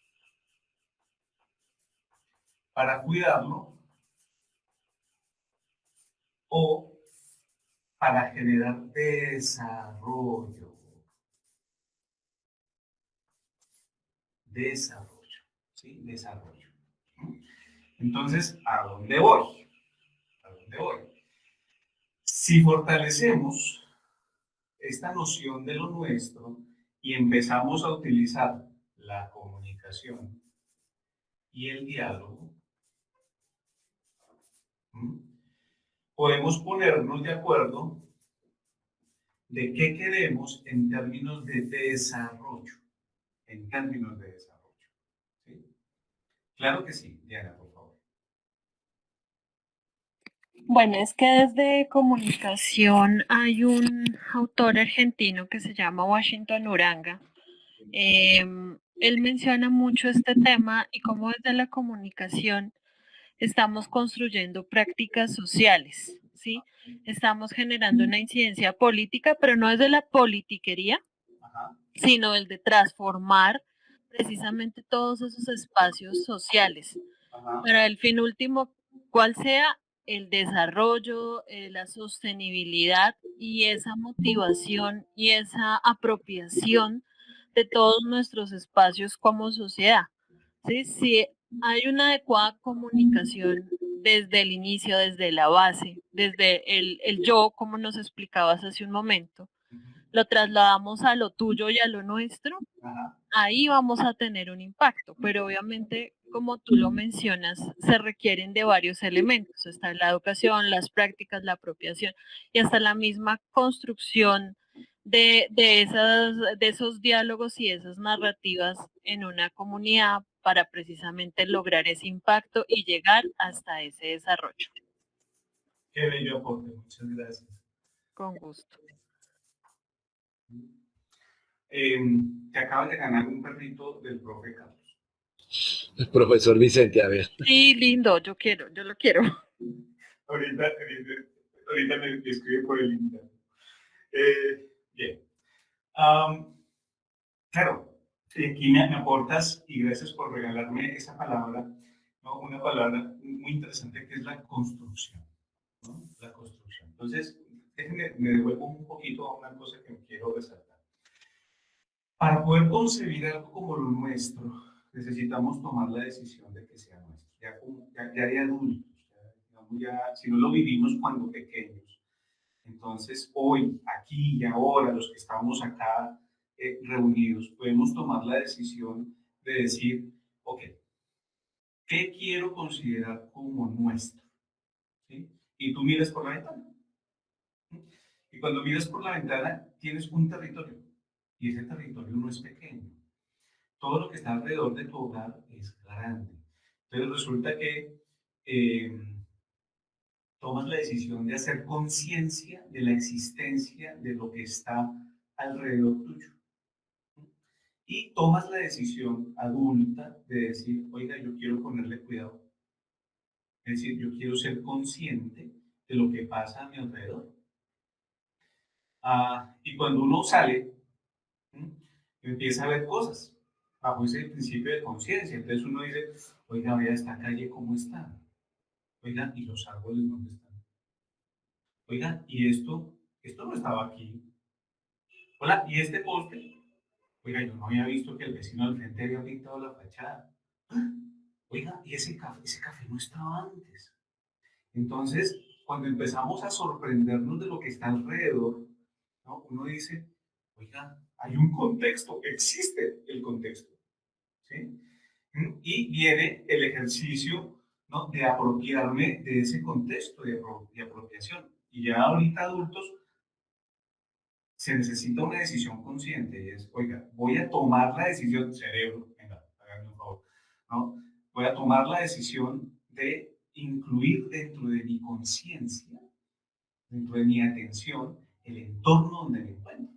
para cuidarlo o para generar desarrollo. Desarrollo, ¿sí? Desarrollo. Entonces, ¿a dónde voy? ¿A dónde voy? Si fortalecemos esta noción de lo nuestro y empezamos a utilizar la comunicación y el diálogo, podemos ponernos de acuerdo de qué queremos en términos de desarrollo. En términos de desarrollo. ¿Sí? Claro que sí, Diana, por favor. Bueno, es que desde comunicación hay un autor argentino que se llama Washington Uranga. Él menciona mucho este tema y cómo desde la comunicación estamos construyendo prácticas sociales, ¿sí? Estamos generando una incidencia política, pero no desde la politiquería, sino el de transformar precisamente todos esos espacios sociales para el fin último, cual sea el desarrollo, la sostenibilidad y esa motivación y esa apropiación de todos nuestros espacios como sociedad. ¿Sí? Si hay una adecuada comunicación desde el inicio, desde la base, desde el yo, como nos explicabas hace un momento, lo trasladamos a lo tuyo y a lo nuestro, ahí vamos a tener un impacto, pero obviamente, como tú lo mencionas, se requieren de varios elementos. Está la educación, las prácticas, la apropiación y hasta la misma construcción de esos diálogos y esas narrativas en una comunidad para precisamente lograr ese impacto y llegar hasta ese desarrollo. Qué bello aporte, muchas gracias. Con gusto. Te acabas de ganar un perrito del profe Carlos. El profesor Vicente, a ver. Sí, lindo, yo lo quiero. Ahorita me escribe por el internet. Bien. Claro, aquí me aportas, y gracias por regalarme esa palabra, ¿no? Una palabra muy interesante que es la construcción, ¿no? La construcción. Entonces, déjenme, me devuelvo un poquito a una cosa que quiero resaltar. Para poder concebir algo como lo nuestro, necesitamos tomar la decisión de que sea nuestro, ya de adultos, si no lo vivimos cuando pequeños. Entonces, hoy, aquí y ahora, los que estamos acá reunidos, podemos tomar la decisión de decir, ok, ¿qué quiero considerar como nuestro? ¿Sí? Y tú miras por la ventana. Y cuando miras por la ventana, tienes un territorio. Y ese territorio no es pequeño. Todo lo que está alrededor de tu hogar es grande. Entonces resulta que tomas la decisión de hacer conciencia de la existencia de lo que está alrededor tuyo. Y tomas la decisión adulta de decir, oiga, yo quiero ponerle cuidado. Es decir, yo quiero ser consciente de lo que pasa a mi alrededor. Y cuando uno sale, empieza a ver cosas bajo ese principio de conciencia. Entonces uno dice, oiga, vea esta calle cómo está. Oiga, ¿y los árboles dónde están? Oiga, ¿y esto no estaba aquí? Hola, ¿y este poste? Oiga, yo no había visto que el vecino al frente había pintado la fachada. Oiga, ¿y ese café no estaba antes? Entonces, cuando empezamos a sorprendernos de lo que está alrededor, ¿no? Uno dice, oiga, hay un contexto, existe el contexto, ¿sí? Y viene el ejercicio, ¿no? De apropiarme de ese contexto de apropiación. Y ya ahorita adultos, se necesita una decisión consciente y es, oiga, voy a tomar la decisión, cerebro, venga, háganme un favor, ¿no? Voy a tomar la decisión de incluir dentro de mi conciencia, dentro de mi atención, el entorno donde me encuentro,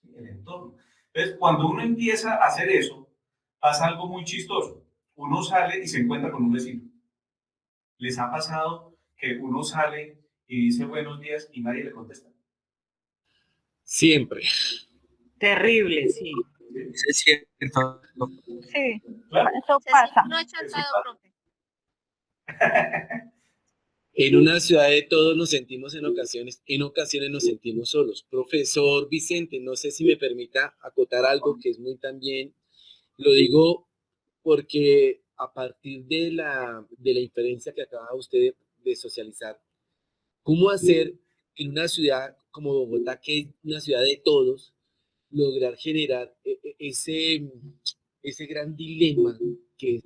¿sí? El entorno. Entonces, cuando uno empieza a hacer eso, pasa algo muy chistoso. Uno sale y se encuentra con un vecino. ¿Les ha pasado que uno sale y dice buenos días y nadie le contesta? Siempre. Terrible, sí. Es cierto. Sí, Claro. eso pasa. No he chantado, profe. En una ciudad de todos nos sentimos en ocasiones nos sentimos solos. Profesor Vicente, no sé si me permita acotar algo que es muy también, lo digo porque a partir de la inferencia que acaba usted de socializar, ¿cómo hacer en una ciudad como Bogotá, que es una ciudad de todos, lograr generar ese gran dilema que es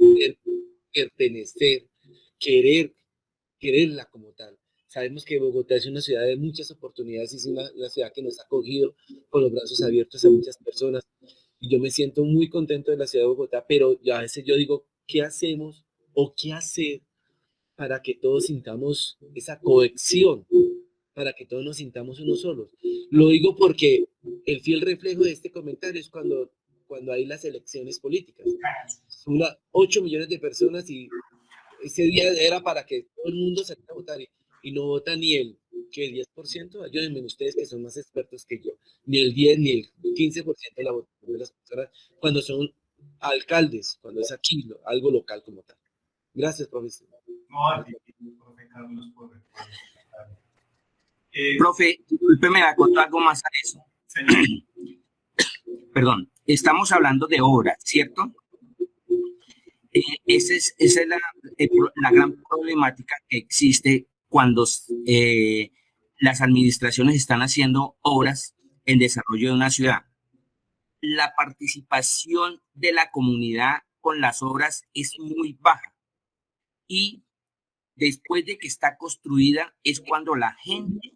pertenecer, quererla como tal? Sabemos que Bogotá es una ciudad de muchas oportunidades, es una ciudad que nos ha acogido con los brazos abiertos a muchas personas. Y yo me siento muy contento de la ciudad de Bogotá, pero a veces yo digo, ¿qué hacemos o qué hacer para que todos sintamos esa cohesión, para que todos nos sintamos unos solos? Lo digo porque el fiel reflejo de este comentario es cuando hay las elecciones políticas. Son 8 millones de personas y ese día era para que todo el mundo saliera a votar y no vota ni el 10%, ayúdenme ustedes que son más expertos que yo, ni el 10 ni el 15% de la votación de las personas cuando son alcaldes, cuando es aquí algo local como tal. Gracias, profesor. No, a ti, profe Carlos, por Profe, discúlpeme, acoto algo más a eso. Señor. Perdón, estamos hablando de obras, ¿cierto? Esa es la gran problemática que existe cuando las administraciones están haciendo obras en desarrollo de una ciudad. La participación de la comunidad con las obras es muy baja y después de que está construida es cuando la gente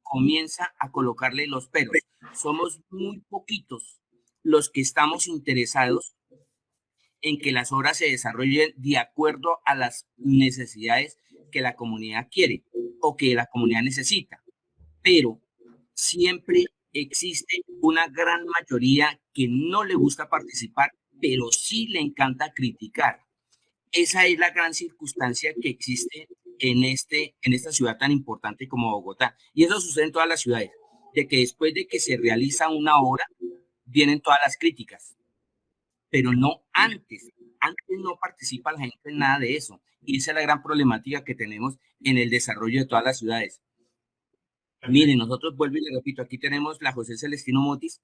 comienza a colocarle los peros. Somos muy poquitos los que estamos interesados en que las obras se desarrollen de acuerdo a las necesidades que la comunidad quiere o que la comunidad necesita. Pero siempre existe una gran mayoría que no le gusta participar, pero sí le encanta criticar. Esa es la gran circunstancia que existe en esta ciudad tan importante como Bogotá. Y eso sucede en todas las ciudades, de que después de que se realiza una obra, vienen todas las críticas. Pero no hay antes no participa la gente en nada de eso. Y esa es la gran problemática que tenemos en el desarrollo de todas las ciudades. Miren, nosotros, vuelvo y le repito, aquí tenemos la José Celestino Motis.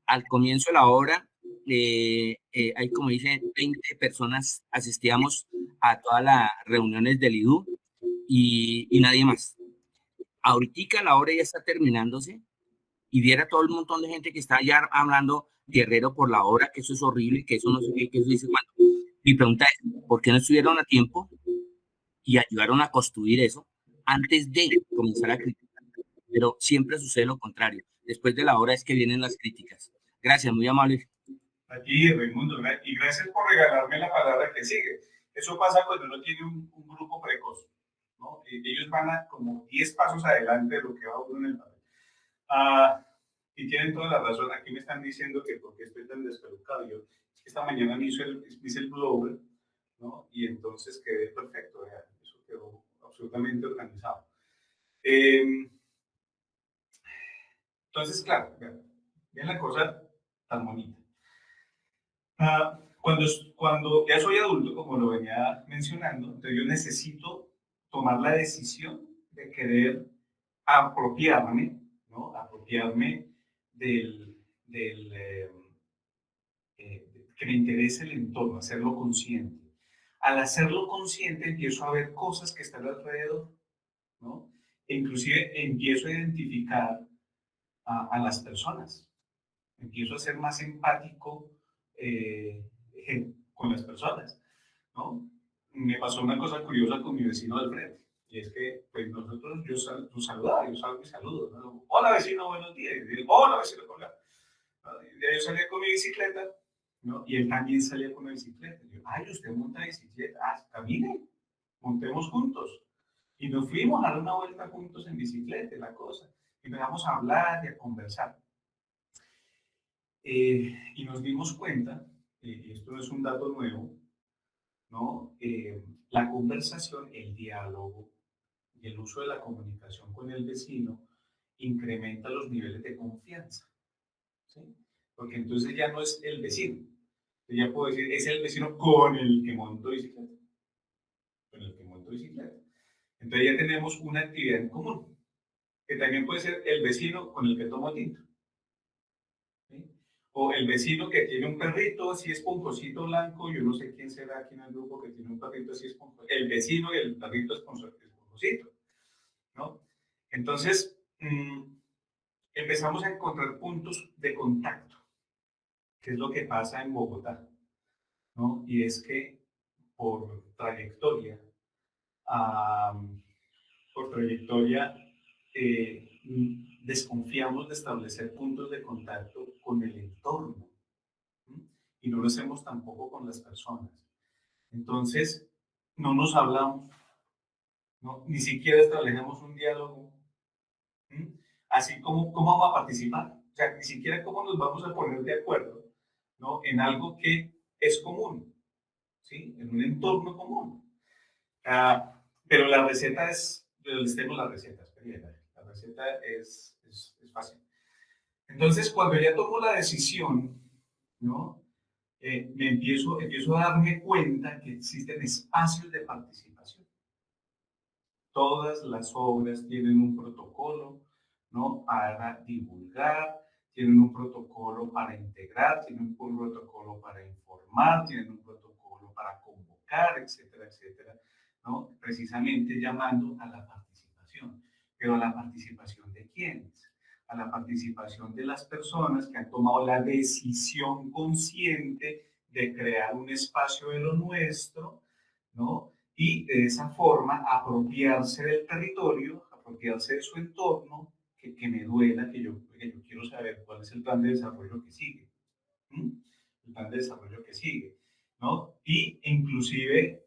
Al comienzo de la obra, hay, como dice, 20 personas asistíamos a todas las reuniones del IDU y nadie más. Ahorita la obra ya está terminándose y viera todo el montón de gente que está ya hablando guerrero por la obra, que eso es horrible, que eso no sé qué, que eso dice cuánto. Mi pregunta es, ¿por qué no estuvieron a tiempo y ayudaron a construir eso antes de comenzar a criticar? Pero siempre sucede lo contrario. Después de la obra es que vienen las críticas. Gracias, muy amable. Aquí, Raimundo, y gracias por regalarme la palabra que sigue. Eso pasa cuando uno tiene un grupo precoz, ¿no? Ellos van a como 10 pasos adelante de lo que va uno en el papel. Y tienen toda la razón. Aquí me están diciendo que por qué estoy tan despelucado. Yo, es que esta mañana me hice el blower, ¿no? Y entonces quedé perfecto. Eso quedó absolutamente organizado. Entonces, claro, vean la cosa tan bonita. Cuando ya soy adulto, como lo venía mencionando, entonces yo necesito tomar la decisión de querer apropiarme, ¿no? Apropiarme que me interese el entorno, hacerlo consciente. Al hacerlo consciente empiezo a ver cosas que están alrededor, ¿no? E inclusive empiezo a identificar a las personas. Empiezo a ser más empático con las personas, ¿no? Me pasó una cosa curiosa con mi vecino del frente, y es que pues nosotros, yo saludaba, yo salgo y saludo, ¿no? Hola vecino, buenos días, y digo, hola vecino, hola. Yo salía con mi bicicleta, ¿no? Y él también salía con la bicicleta. Y yo, ay, usted monta bicicleta, camine, montemos juntos. Y nos fuimos a dar una vuelta juntos en bicicleta, la cosa. Y empezamos a hablar y a conversar. Y nos dimos cuenta, y esto no es un dato nuevo, ¿no? La conversación, el diálogo y el uso de la comunicación con el vecino incrementa los niveles de confianza, ¿sí? Porque entonces ya no es el vecino, ya puedo decir, es el vecino con el que monto bicicleta, con el que monto bicicleta. Entonces ya tenemos una actividad en común, que también puede ser el vecino con el que tomo tinto. O el vecino que tiene un perrito así esponjosito blanco, yo no sé quién será aquí en el grupo que tiene un perrito así esponjosito, el vecino y el perrito esponjosito, ¿no? Entonces, empezamos a encontrar puntos de contacto, que es lo que pasa en Bogotá, ¿no? Y es que por trayectoria, desconfiamos de establecer puntos de contacto con el entorno, ¿sí? Y no lo hacemos tampoco con las personas. Entonces, no nos hablamos, ¿no? Ni siquiera establecemos un diálogo, ¿sí? Así como cómo vamos a participar, o sea, ni siquiera cómo nos vamos a poner de acuerdo, ¿no? En algo que es común, ¿sí? En un entorno común. Pero la receta es, les tengo la receta, la receta es fácil. Entonces, cuando ya tomo la decisión, ¿no? Empiezo a darme cuenta que existen espacios de participación. Todas las obras tienen un protocolo, ¿no? Para divulgar, tienen un protocolo para integrar, tienen un protocolo para informar, tienen un protocolo para convocar, etcétera, etcétera, ¿no? Precisamente llamando a la participación. Pero a la participación ¿de quiénes? A la participación de las personas que han tomado la decisión consciente de crear un espacio de lo nuestro, ¿no? Y de esa forma apropiarse del territorio, apropiarse de su entorno, que me duela, que yo quiero saber cuál es el plan de desarrollo que sigue. El plan de desarrollo que sigue, ¿no? Y inclusive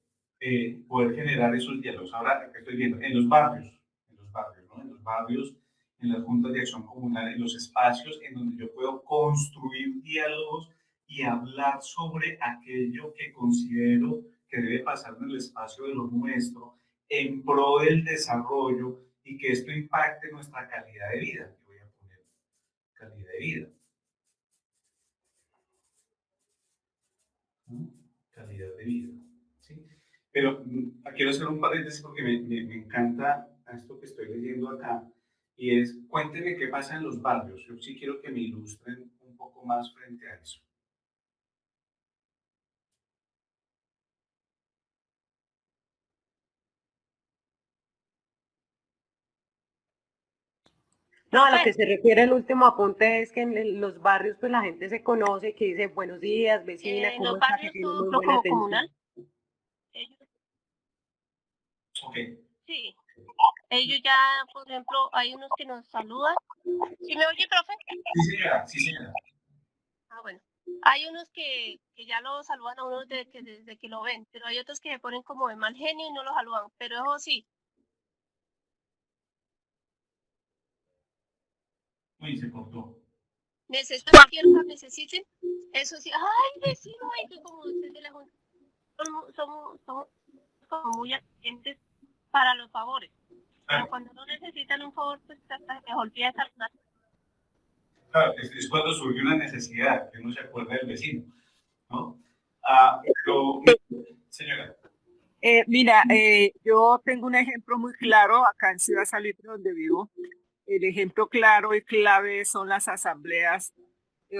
poder generar esos diálogos. Ahora, que estoy viendo, en los barrios, ¿no? En los barrios, en las juntas de acción comunal, en los espacios en donde yo puedo construir diálogos y hablar sobre aquello que considero que debe pasar en el espacio de lo nuestro en pro del desarrollo y que esto impacte nuestra calidad de vida. Yo voy a poner calidad de vida. ¿no? Calidad de vida. ¿Sí? Pero quiero hacer un paréntesis porque me encanta esto que estoy leyendo acá, y es, cuéntenme qué pasa en los barrios. Yo sí quiero que me ilustren un poco más frente a eso. No, a lo que se refiere el último apunte es que en los barrios pues la gente se conoce, que dice buenos días, vecina, En ¿cómo los está? Que barrios tiene todo muy lo buena como atención. comunal. Ellos, Ok. sí, ellos ya, por ejemplo, hay unos que nos saludan. ¿Sí me oye, profe? Sí, señora, sí, señora. Ah, bueno. Hay unos que ya lo saludan a uno desde que lo ven, pero hay otros que se ponen como de mal genio y no lo saludan. Pero eso sí, Uy, se cortó. necesiten, eso sí, ay, vecino, ay, que como usted de la Junta, somos como muy atentos para los favores. Pero cuando no necesitan un favor, pues hasta se olvida saludar. Claro, es cuando surge una necesidad, que uno se acuerda del vecino, ¿no? Pero, señora. Mira, yo tengo un ejemplo muy claro acá en Ciudad Salitre, donde vivo. El ejemplo claro y clave son las asambleas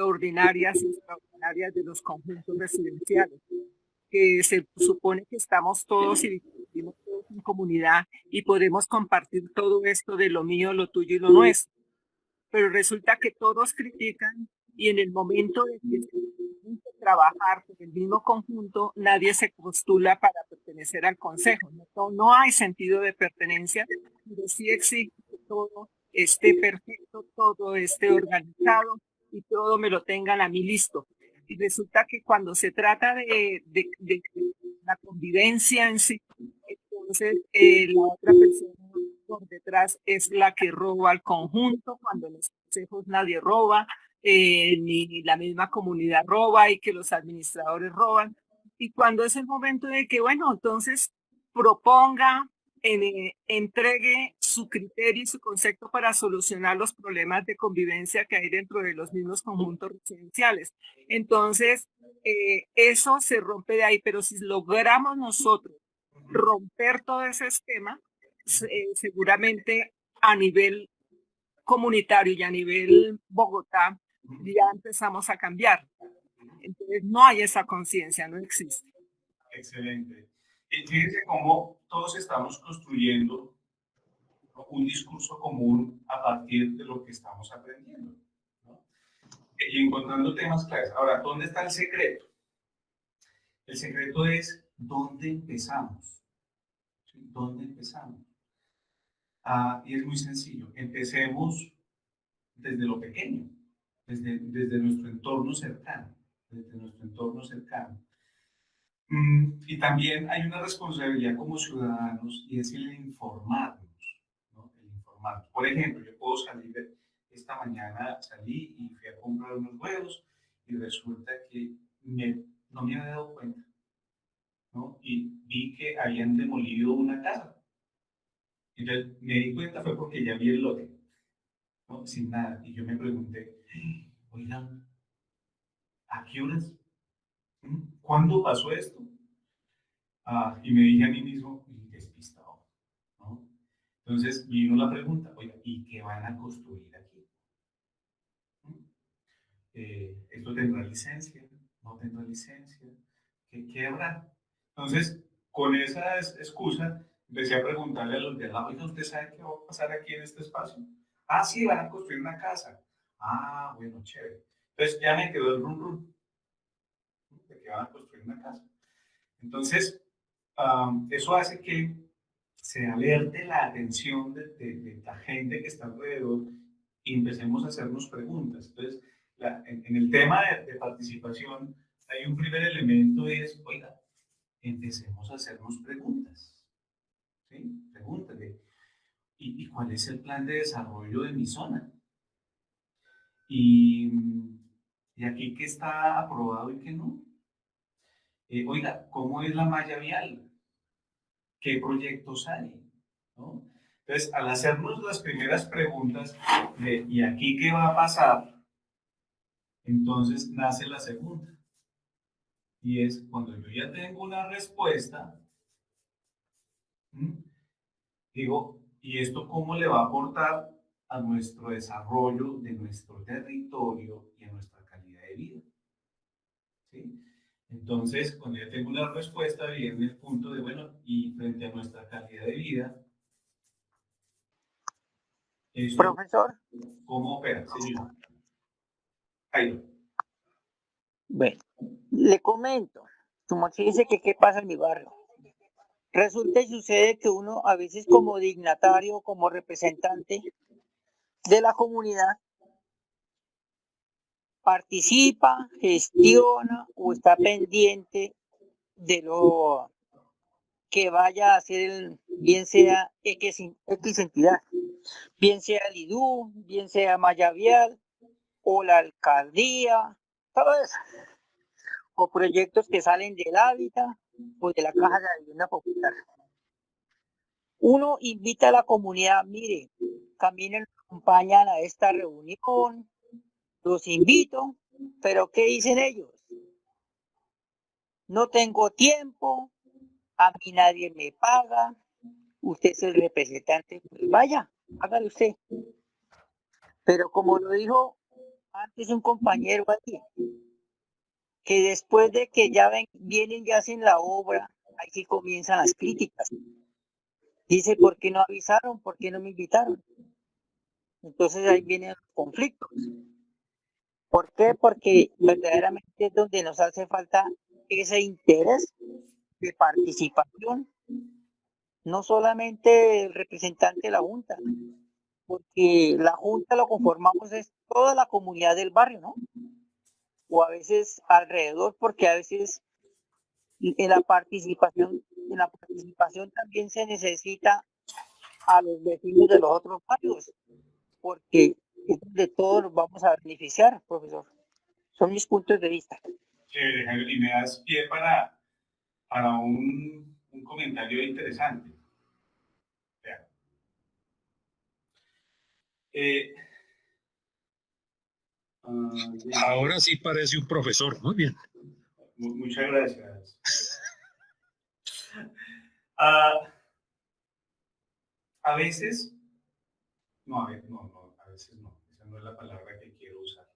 ordinarias y extraordinarias de los conjuntos residenciales, que se supone que estamos todos y vivimos todos en comunidad y podemos compartir todo esto de lo mío, lo tuyo y lo nuestro. Pero resulta que todos critican y en el momento de que se tiene que trabajar con el mismo conjunto, nadie se postula para pertenecer al consejo. No hay sentido de pertenencia, pero sí exige que todo esté perfecto, todo esté organizado y todo me lo tengan a mí listo. Y resulta que cuando se trata de la convivencia en sí, entonces la otra persona por detrás es la que roba al conjunto, cuando en los consejos nadie roba, ni la misma comunidad roba y que los administradores roban. Y cuando es el momento de que, bueno, entonces proponga, entregue su criterio y su concepto para solucionar los problemas de convivencia que hay dentro de los mismos conjuntos residenciales. Entonces, eso se rompe de ahí, pero si logramos nosotros romper todo ese esquema, seguramente a nivel comunitario y a nivel Bogotá ya empezamos a cambiar. Entonces no hay esa conciencia, no existe. Excelente. Fíjense cómo todos estamos construyendo un discurso común a partir de lo que estamos aprendiendo, ¿no? Y encontrando temas claves. Ahora, ¿dónde está el secreto? El secreto es dónde empezamos. ¿Sí? ¿Dónde empezamos? Y es muy sencillo. Empecemos desde lo pequeño, desde nuestro entorno cercano. Desde nuestro entorno cercano. Y también hay una responsabilidad como ciudadanos y es el informarnos, ¿no? El informarnos. Por ejemplo, yo puedo salir, esta mañana salí y fui a comprar unos huevos y resulta que no me había dado cuenta, ¿no? Y vi que habían demolido una casa. Entonces me di cuenta fue porque ya vi el lote, ¿no? Sin nada. Y yo me pregunté, oigan, ¿a qué horas? ¿Cuándo pasó esto? Y me dije a mí mismo, despistado, ¿no? Entonces vino la pregunta, oiga, ¿y qué van a construir aquí? ¿Esto tendrá licencia? ¿No tendrá licencia? ¿Qué habrá? Entonces, con esa excusa, empecé a preguntarle a los de al lado, oiga, ¿usted sabe qué va a pasar aquí en este espacio? Sí, van a construir una casa. Bueno, chévere. Entonces ya me quedó el rum de que van a construir una casa. Entonces, eso hace que se alerte la atención de la gente que está alrededor y empecemos a hacernos preguntas. Entonces, en el tema de participación, hay un primer elemento es, oiga, empecemos a hacernos preguntas. ¿Sí? Preguntas de, ¿y cuál es el plan de desarrollo de mi zona? Y aquí qué está aprobado y qué no. Oiga, ¿cómo es la malla vial? ¿Qué proyectos hay? ¿No? Entonces, al hacernos las primeras preguntas de ¿y aquí qué va a pasar? Entonces nace la segunda. Y es cuando yo ya tengo una respuesta, digo, ¿y esto cómo le va a aportar a nuestro desarrollo de nuestro territorio y a nuestra calidad de vida? ¿Sí? Entonces, cuando ya tengo una respuesta, viene el punto de, bueno, y frente a nuestra calidad de vida, ¿eso Profesor, cómo opera, señor? Jairo. bueno, le comento, como se dice que qué pasa en mi barrio. Resulta y sucede que uno a veces como dignatario, como representante de la comunidad, participa, gestiona o está pendiente de lo que vaya a hacer, bien sea X entidad, bien sea el IDU, bien sea Mayavial o la alcaldía, todo eso, o proyectos que salen del hábitat o de la caja de la vivienda popular. Uno invita a la comunidad, mire, caminen, acompañan a esta reunión, los invito, pero ¿qué dicen ellos? No tengo tiempo, a mí nadie me paga, usted es el representante, pues vaya, hágalo usted. Pero como lo dijo antes un compañero aquí, que después de que ya vienen y hacen la obra, ahí sí comienzan las críticas. Dice, ¿por qué no avisaron? ¿Por qué no me invitaron? Entonces ahí vienen los conflictos. ¿Por qué? Porque verdaderamente es donde nos hace falta ese interés de participación, no solamente el representante de la Junta, porque la Junta lo conformamos es toda la comunidad del barrio, ¿no? O a veces alrededor, porque a veces en la participación también se necesita a los vecinos de los otros barrios, porque es donde todos nos vamos a beneficiar, profesor. Son mis puntos de vista. Chévere, Jairo, y me das pie para un comentario interesante. Vea. Ahora sí parece un profesor, muy bien. Muchas gracias. A veces, no, a veces no, esa no es la palabra que quiero usar.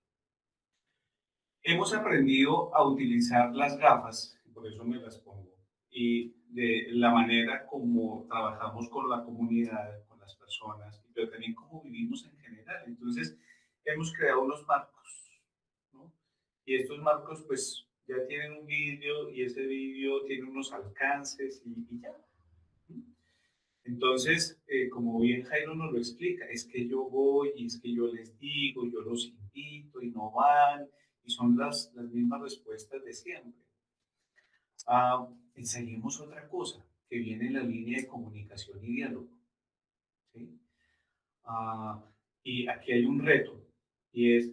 Hemos aprendido a utilizar las gafas, por eso me las pongo, y de la manera como trabajamos con la comunidad, con las personas, pero también cómo vivimos en general. Entonces, hemos creado unos marcos, ¿no? Y estos marcos, pues, ya tienen un vídeo y ese vídeo tiene unos alcances y ya. Entonces, como bien Jairo nos lo explica, es que yo voy y es que yo les digo, yo los invito y no van, y son las mismas respuestas de siempre. Enseñemos otra cosa que viene en la línea de comunicación y diálogo. ¿Sí? Y aquí hay un reto, y es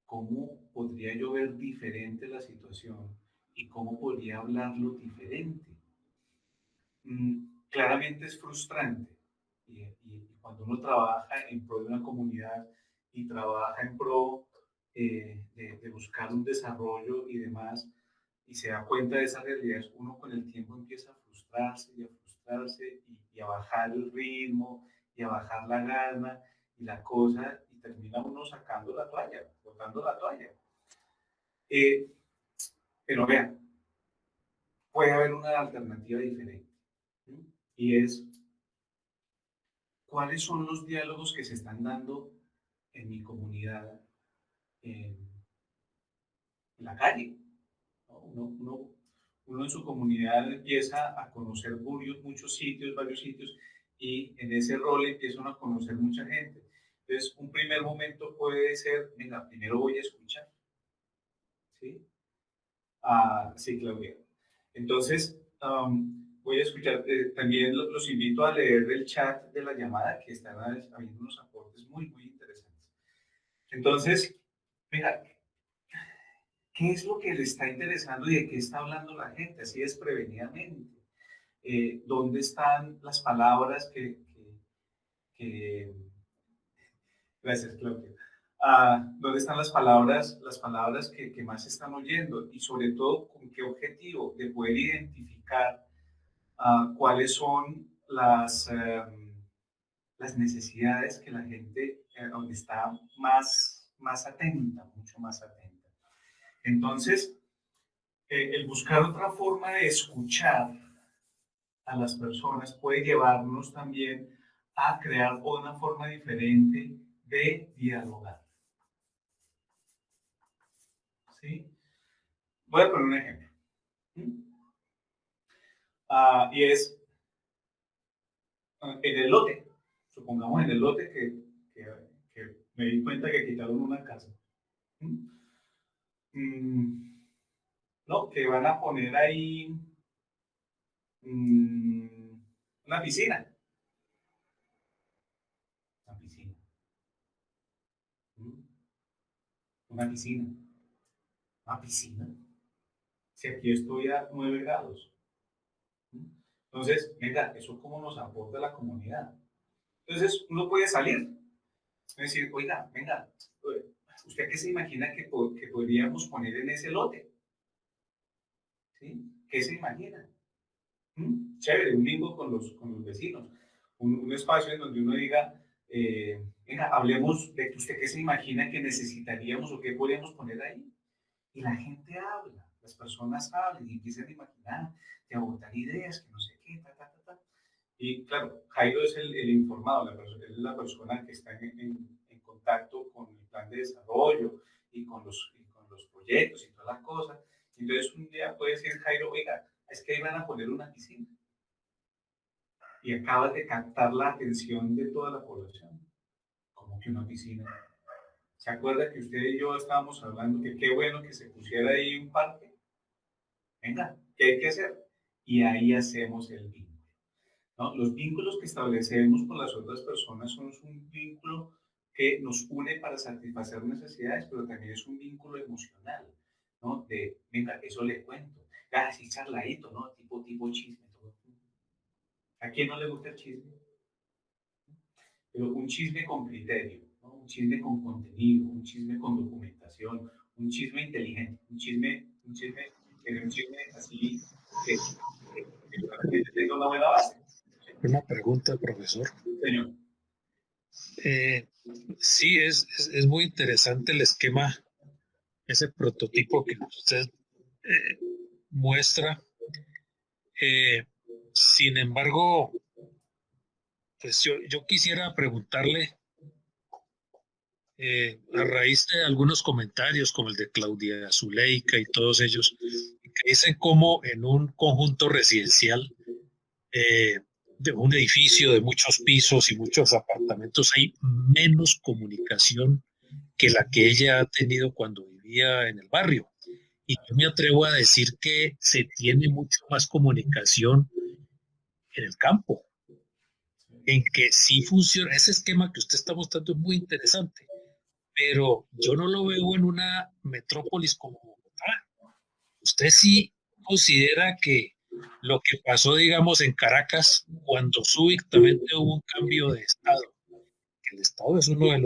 cómo podría yo ver diferente la situación y cómo podría hablarlo diferente. Claramente es frustrante y cuando uno trabaja en pro de una comunidad y trabaja en pro de buscar un desarrollo y demás y se da cuenta de esas realidades, uno con el tiempo empieza a frustrarse y a bajar el ritmo y a bajar la gana y la cosa y termina uno sacando la toalla, botando la toalla. Pero vean, puede haber una alternativa diferente. Y es, ¿cuáles son los diálogos que se están dando en mi comunidad, en la calle? ¿No? Uno en su comunidad empieza a conocer muchos sitios, varios sitios, y en ese rol empiezan a conocer mucha gente. Entonces, un primer momento puede ser, venga, primero voy a escuchar. ¿Sí? Sí, Claudia. Entonces, voy a escuchar, también los invito a leer el chat de la llamada, que están habiendo unos aportes muy, muy interesantes. Entonces, mira, ¿qué es lo que le está interesando y de qué está hablando la gente? Así desprevenidamente. ¿Dónde están las palabras que... Gracias, Claudia. ¿Dónde están las palabras que más se están oyendo? Y sobre todo, ¿con qué objetivo? De poder identificar cuáles son las necesidades que la gente donde está más atenta, mucho más atenta. Entonces, el buscar otra forma de escuchar a las personas puede llevarnos también a crear una forma diferente de dialogar. ¿Sí? Voy a poner un ejemplo. Y es en el lote. Supongamos en el lote que me di cuenta que quitaron una casa. No, que van a poner ahí una piscina. Una piscina. Una piscina. Una piscina. Si aquí estoy a 9 grados. Entonces, venga, ¿eso cómo nos aporta la comunidad? Entonces, uno puede salir. Es decir, oiga, venga, ¿usted qué se imagina que podríamos poner en ese lote? ¿Sí? ¿Qué se imagina? Chévere, un bingo con los vecinos. Un espacio en donde uno diga, venga, hablemos de que usted qué se imagina que necesitaríamos o qué podríamos poner ahí. Y la gente habla, las personas hablan y empiezan a imaginar, y a botar ideas, que no sé qué, Y claro, Jairo es el informado, es la persona que está en contacto con el plan de desarrollo y con los proyectos y todas las cosas. Entonces un día puede decir Jairo, oiga, es que ahí van a poner una piscina. Y acabas de captar la atención de toda la población. Como que una piscina. ¿Se acuerda que usted y yo estábamos hablando que qué bueno que se pusiera ahí un parque? Venga, ¿qué hay que hacer? Y ahí hacemos el vínculo, ¿no? Los vínculos que establecemos con las otras personas son un vínculo que nos une para satisfacer necesidades, pero también es un vínculo emocional, ¿no? De, venga, eso le cuento. Así charladito, ¿no? Tipo chisme. ¿A quién no le gusta el chisme? Pero un chisme con criterio, ¿no? Un chisme con contenido, un chisme con documentación, un chisme inteligente, un chisme así que la gente tenga una buena base. Una pregunta, profesor. Señor. Sí, es muy interesante el esquema, ese prototipo que usted muestra. Sin embargo, pues yo quisiera preguntarle, a raíz de algunos comentarios como el de Claudia Zuleika y todos ellos, que dicen cómo en un conjunto residencial de un edificio de muchos pisos y muchos apartamentos hay menos comunicación que la que ella ha tenido cuando vivía en el barrio. Y yo me atrevo a decir que se tiene mucho más comunicación en el campo, en que sí funciona. Ese esquema que usted está mostrando es muy interesante, pero yo no lo veo en una metrópolis como Bogotá. ¿Usted sí considera que lo que pasó, digamos, en Caracas, cuando súbitamente hubo un cambio de Estado, que el Estado es uno de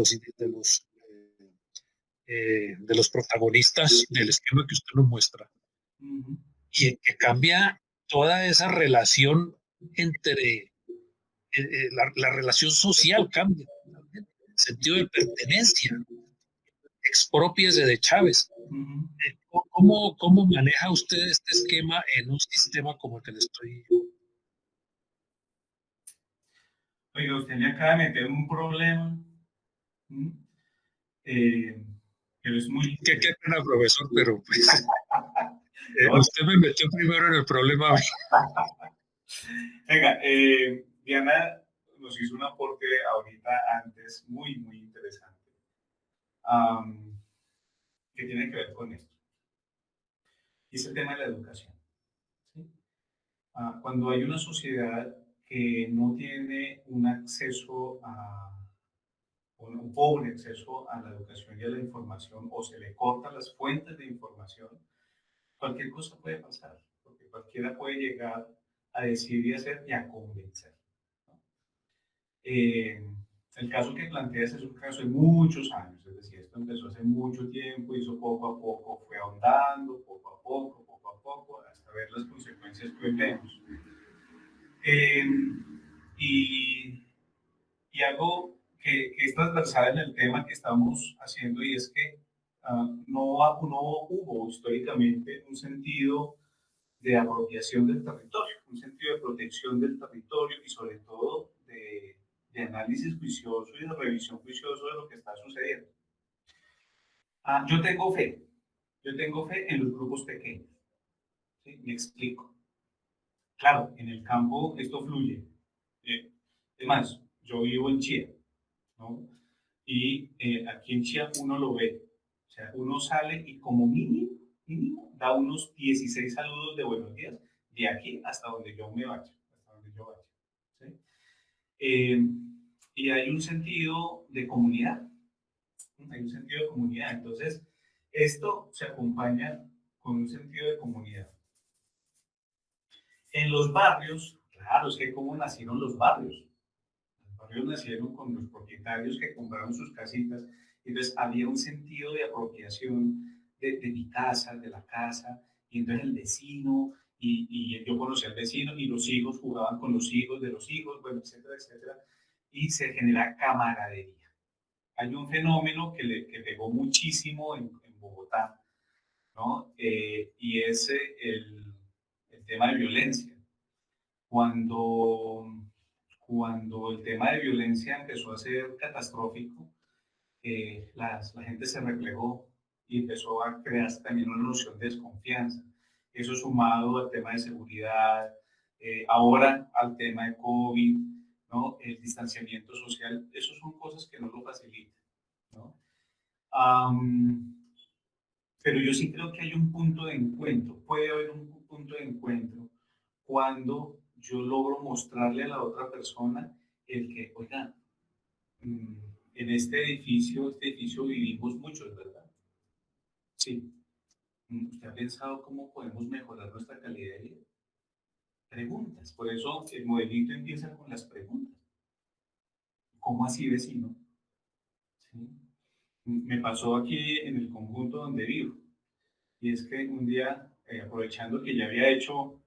los protagonistas del esquema que usted nos muestra, y en que cambia toda esa relación entre la relación social cambia, el sentido de pertenencia, expropiese de Chávez. ¿Cómo maneja usted este esquema en un sistema como el que le estoy? Oiga, usted me acaba de meter un problema. Pero es muy... Qué pena, profesor, pero pues, usted me metió primero en el problema. Venga, Diana nos hizo un aporte ahorita antes muy interesante, que tiene que ver con esto. Y es el tema de la educación. ¿Sí? Cuando hay una sociedad que no tiene un acceso un pobre acceso a la educación y a la información, o se le cortan las fuentes de información, cualquier cosa puede pasar, porque cualquiera puede llegar a decir y hacer y a convencer, ¿no? El caso que planteas es un caso de muchos años, es decir, esto empezó hace mucho tiempo y eso poco a poco fue ahondando, poco a poco, hasta ver las consecuencias que hoy vemos. Y algo que es transversal en el tema que estamos haciendo y es que no hubo históricamente un sentido de apropiación del territorio, un sentido de protección del territorio y sobre todo de análisis juicioso y de revisión juicioso de lo que está sucediendo. Yo tengo fe en los grupos pequeños. ¿Sí? Me explico. Claro, en el campo esto fluye. Es más, yo vivo en Chía, ¿no? Y aquí en Chía uno lo ve. O sea, uno sale y como mínimo, da unos 16 saludos de buenos días de aquí hasta donde yo me vaya. Hasta donde yo vaya. ¿Sí? Y hay un sentido de comunidad. Hay un sentido de comunidad. Entonces, esto se acompaña con un sentido de comunidad. En los barrios, claro, es que cómo nacieron los barrios. Los barrios nacieron con los propietarios que compraron sus casitas. Entonces, había un sentido de apropiación de mi casa, de la casa, y entonces el vecino, y yo conocía al vecino, y los hijos jugaban con los hijos de los hijos, bueno, etcétera, etcétera, y se genera camaradería. Hay un fenómeno que pegó muchísimo en Bogotá, ¿no? Y es el tema de violencia. Cuando el tema de violencia empezó a ser catastrófico, la gente se replegó y empezó a crearse también una noción de desconfianza. Eso sumado al tema de seguridad, ahora al tema de COVID, ¿no? El distanciamiento social, eso son cosas que no lo facilitan, ¿no? Pero yo sí creo que hay un punto de encuentro, puede haber un punto de encuentro cuando yo logro mostrarle a la otra persona el que, oiga, en este edificio vivimos muchos, ¿verdad? Sí. ¿Usted ha pensado cómo podemos mejorar nuestra calidad de vida? Preguntas. Por eso el modelito empieza con las preguntas. ¿Cómo así, vecino? ¿Sí? Me pasó aquí en el conjunto donde vivo. Y es que un día, aprovechando que ya había hecho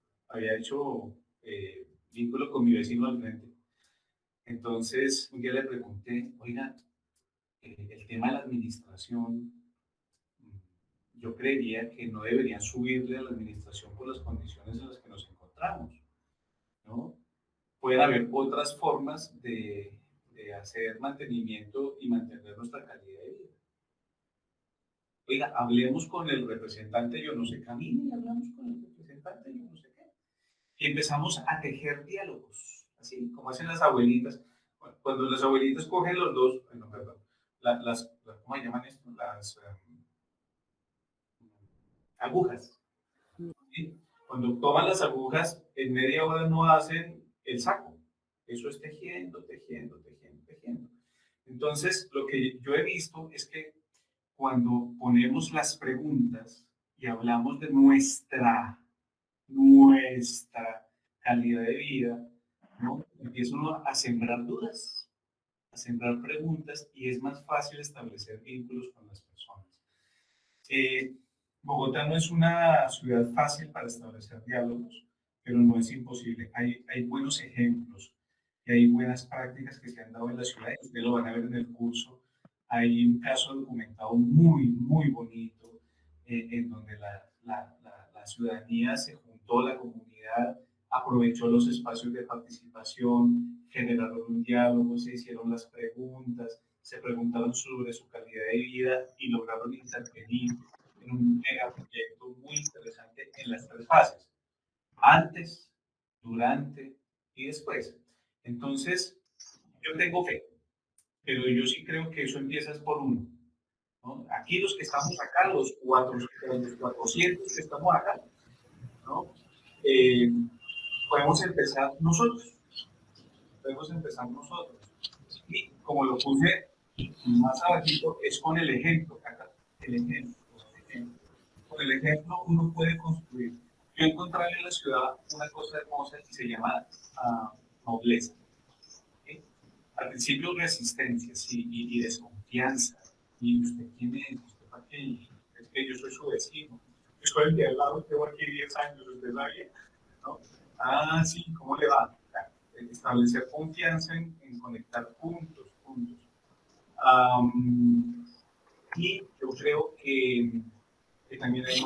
vínculo con mi vecino al frente, entonces un día le pregunté, oiga, el tema de la administración, yo creería que no deberían subirle a la administración por las condiciones en las que nos encontramos, ¿no? Pueden haber otras formas de hacer mantenimiento y mantener nuestra calidad de vida. Oiga, hablemos con el representante, yo no sé, camine y hablamos con el representante, yo no sé qué. Y empezamos a tejer diálogos, así como hacen las abuelitas. Cuando las abuelitas cogen los dos, bueno, perdón, ¿cómo se llaman esto? Las agujas. ¿Sí? Cuando toman las agujas, en media hora no hacen el saco. Eso es tejiendo, tejiendo, tejiendo, tejiendo. Entonces, lo que yo he visto es que cuando ponemos las preguntas y hablamos de nuestra calidad de vida, ¿no? Empieza uno a sembrar dudas, a sembrar preguntas y es más fácil establecer vínculos con las personas. Bogotá no es una ciudad fácil para establecer diálogos, pero no es imposible. Hay buenos ejemplos y hay buenas prácticas que se han dado en la ciudad, y ustedes lo van a ver en el curso. Hay un caso documentado muy, muy bonito en donde la ciudadanía se juntó, la comunidad aprovechó los espacios de participación, generaron un diálogo, se hicieron las preguntas, se preguntaron sobre su calidad de vida y lograron intervenir en un megaproyecto muy interesante en las tres fases: antes, durante y después. Entonces, yo tengo fe, pero yo sí creo que eso empieza por uno, ¿no? Aquí los que estamos acá, los 400 que estamos acá, ¿no? Podemos empezar nosotros. Y como lo puse más abajito, es con el ejemplo, acá, el ejemplo. Con el ejemplo uno puede construir. Yo encontré en la ciudad una cosa hermosa que se llama nobleza. ¿Sí? al principio resistencia, sí, y desconfianza. ¿Y usted quién es? ¿Usted para qué? Es que yo soy su vecino. Yo soy el de al lado, tengo aquí 10 años, usted sabía, ¿no? Ah, sí, ¿cómo le va? Establecer confianza en conectar puntos. Y yo creo que también hay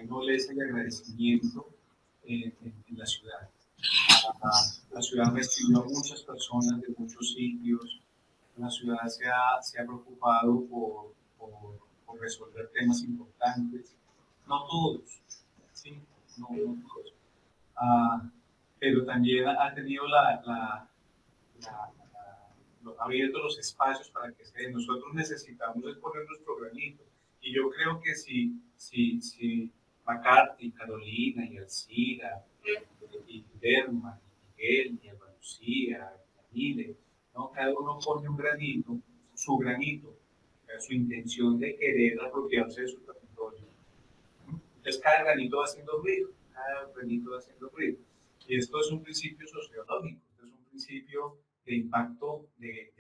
nobleza y agradecimiento en la ciudad. La ciudad recibió a muchas personas de muchos sitios. La ciudad se ha preocupado por resolver temas importantes. No todos, ¿sí? No todos. Pero también ha tenido ha abierto los espacios para que se den. Nosotros necesitamos poner nuestro granito. Y yo creo que si McCarthy, Carolina y Alcira, y Derma, y Miguel, y Alba Lucía, y Danile, ¿no? Cada uno pone un granito, su granito, su intención de querer apropiarse de su territorio. Entonces cada granito va haciendo ruido, Y esto es un principio sociológico, es un principio de impacto de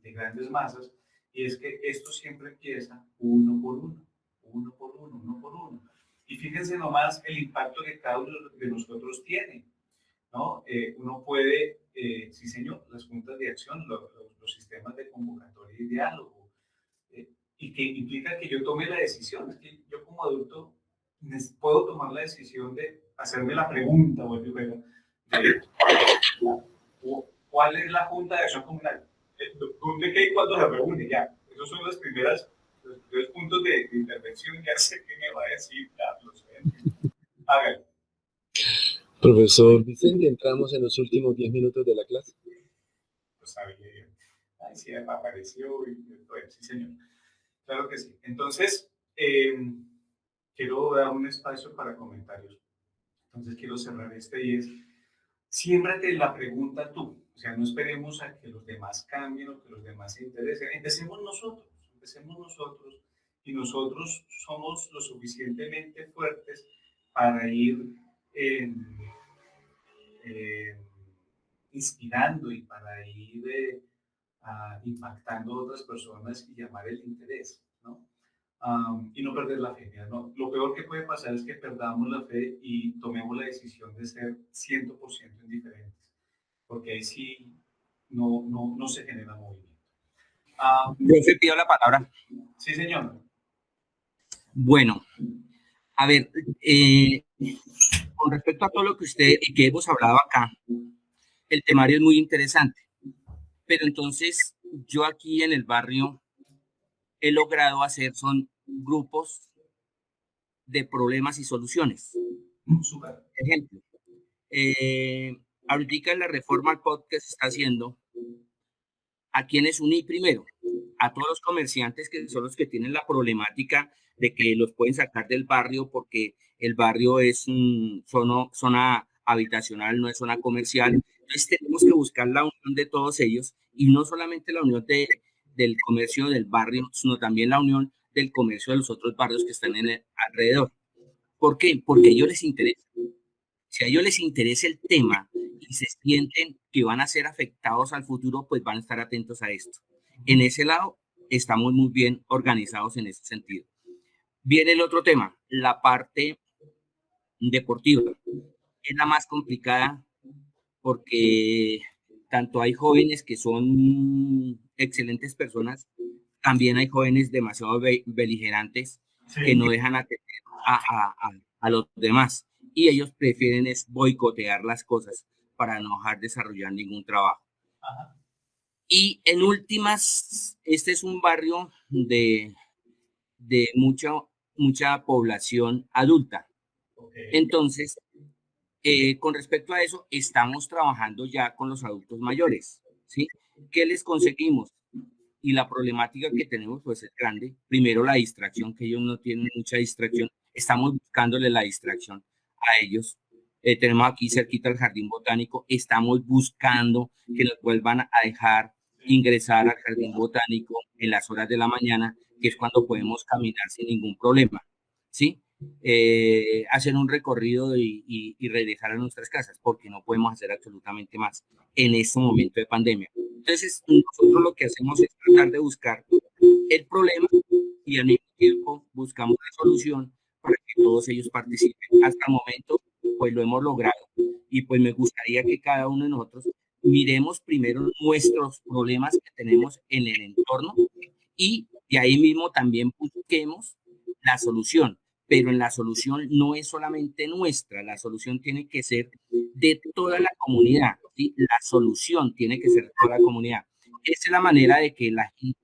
grandes masas, y es que esto siempre empieza uno por uno. Y fíjense nomás el impacto que cada uno de nosotros tiene, ¿no? Uno puede, sí señor, las juntas de acción, los sistemas de convocatoria y diálogo, y que implica que yo tome la decisión. Es que yo como adulto puedo tomar la decisión de hacerme la pregunta, ¿cuál es la Junta de Acción Comunal? ¿Dónde, qué y cuándo se reúne? Ya, esos son los primeros puntos de intervención. Ya sé qué me va a decir Carlos. Hágalo. Profesor Vicente, entramos en los últimos 10 minutos de la clase. Lo sabía. Ay, sí, apareció. Bueno, sí, señor. Claro que sí. Entonces, quiero dar un espacio para comentarios. Entonces, quiero cerrar y es, siémbrate la pregunta tú. O sea, no esperemos a que los demás cambien o que los demás se interesen. Empecemos nosotros. Y nosotros somos lo suficientemente fuertes para ir inspirando y para ir impactando a otras personas y llamar el interés, ¿no? Y no perder la fe. ¿No? Lo peor que puede pasar es que perdamos la fe y tomemos la decisión de ser 100% indiferentes, porque ahí sí no se genera movimiento. Yo te pido la palabra. Sí, señor. Bueno, a ver, con respecto a todo lo que hemos hablado acá, el temario es muy interesante, pero entonces yo aquí en el barrio he logrado hacer son grupos de problemas y soluciones. Súper. Ejemplo, ahorita en la reforma al podcast que se está haciendo, ¿a quiénes uní primero? A todos los comerciantes que son los que tienen la problemática de que los pueden sacar del barrio porque el barrio es zona habitacional, no es zona comercial. Entonces tenemos que buscar la unión de todos ellos, y no solamente la unión del comercio del barrio, sino también la unión del comercio de los otros barrios que están alrededor. ¿Por qué? Porque a ellos les interesa. Si a ellos les interesa el tema y se sienten que van a ser afectados al futuro, pues van a estar atentos a esto. En ese lado, estamos muy bien organizados en ese sentido. Viene el otro tema, la parte deportiva. Es la más complicada porque tanto hay jóvenes que son excelentes personas, también hay jóvenes demasiado beligerantes que no dejan atender a los demás, y ellos prefieren boicotear las cosas para no dejar desarrollar ningún trabajo. Ajá. Y en últimas, este es un barrio de mucha población adulta. Okay. Entonces, con respecto a eso, estamos trabajando ya con los adultos mayores, ¿sí? ¿Qué les conseguimos? Y la problemática que tenemos pues es grande. Primero, la distracción, que ellos no tienen mucha distracción. Estamos buscándole la distracción a ellos. Tenemos aquí cerquita el jardín botánico. Estamos buscando que nos vuelvan a dejar ingresar al jardín botánico en las horas de la mañana, que es cuando podemos caminar sin ningún problema, ¿sí? hacer un recorrido y regresar a nuestras casas, porque no podemos hacer absolutamente más en este momento de pandemia. Entonces, nosotros lo que hacemos es tratar de buscar el problema y al mismo tiempo buscamos la solución para que todos ellos participen. Hasta el momento, pues lo hemos logrado, y pues me gustaría que cada uno de nosotros miremos primero nuestros problemas que tenemos en el entorno y de ahí mismo también busquemos la solución. Pero en la solución no es solamente nuestra, la solución tiene que ser de toda la comunidad, ¿sí? La solución tiene que ser de toda la comunidad. Esa es la manera de que la gente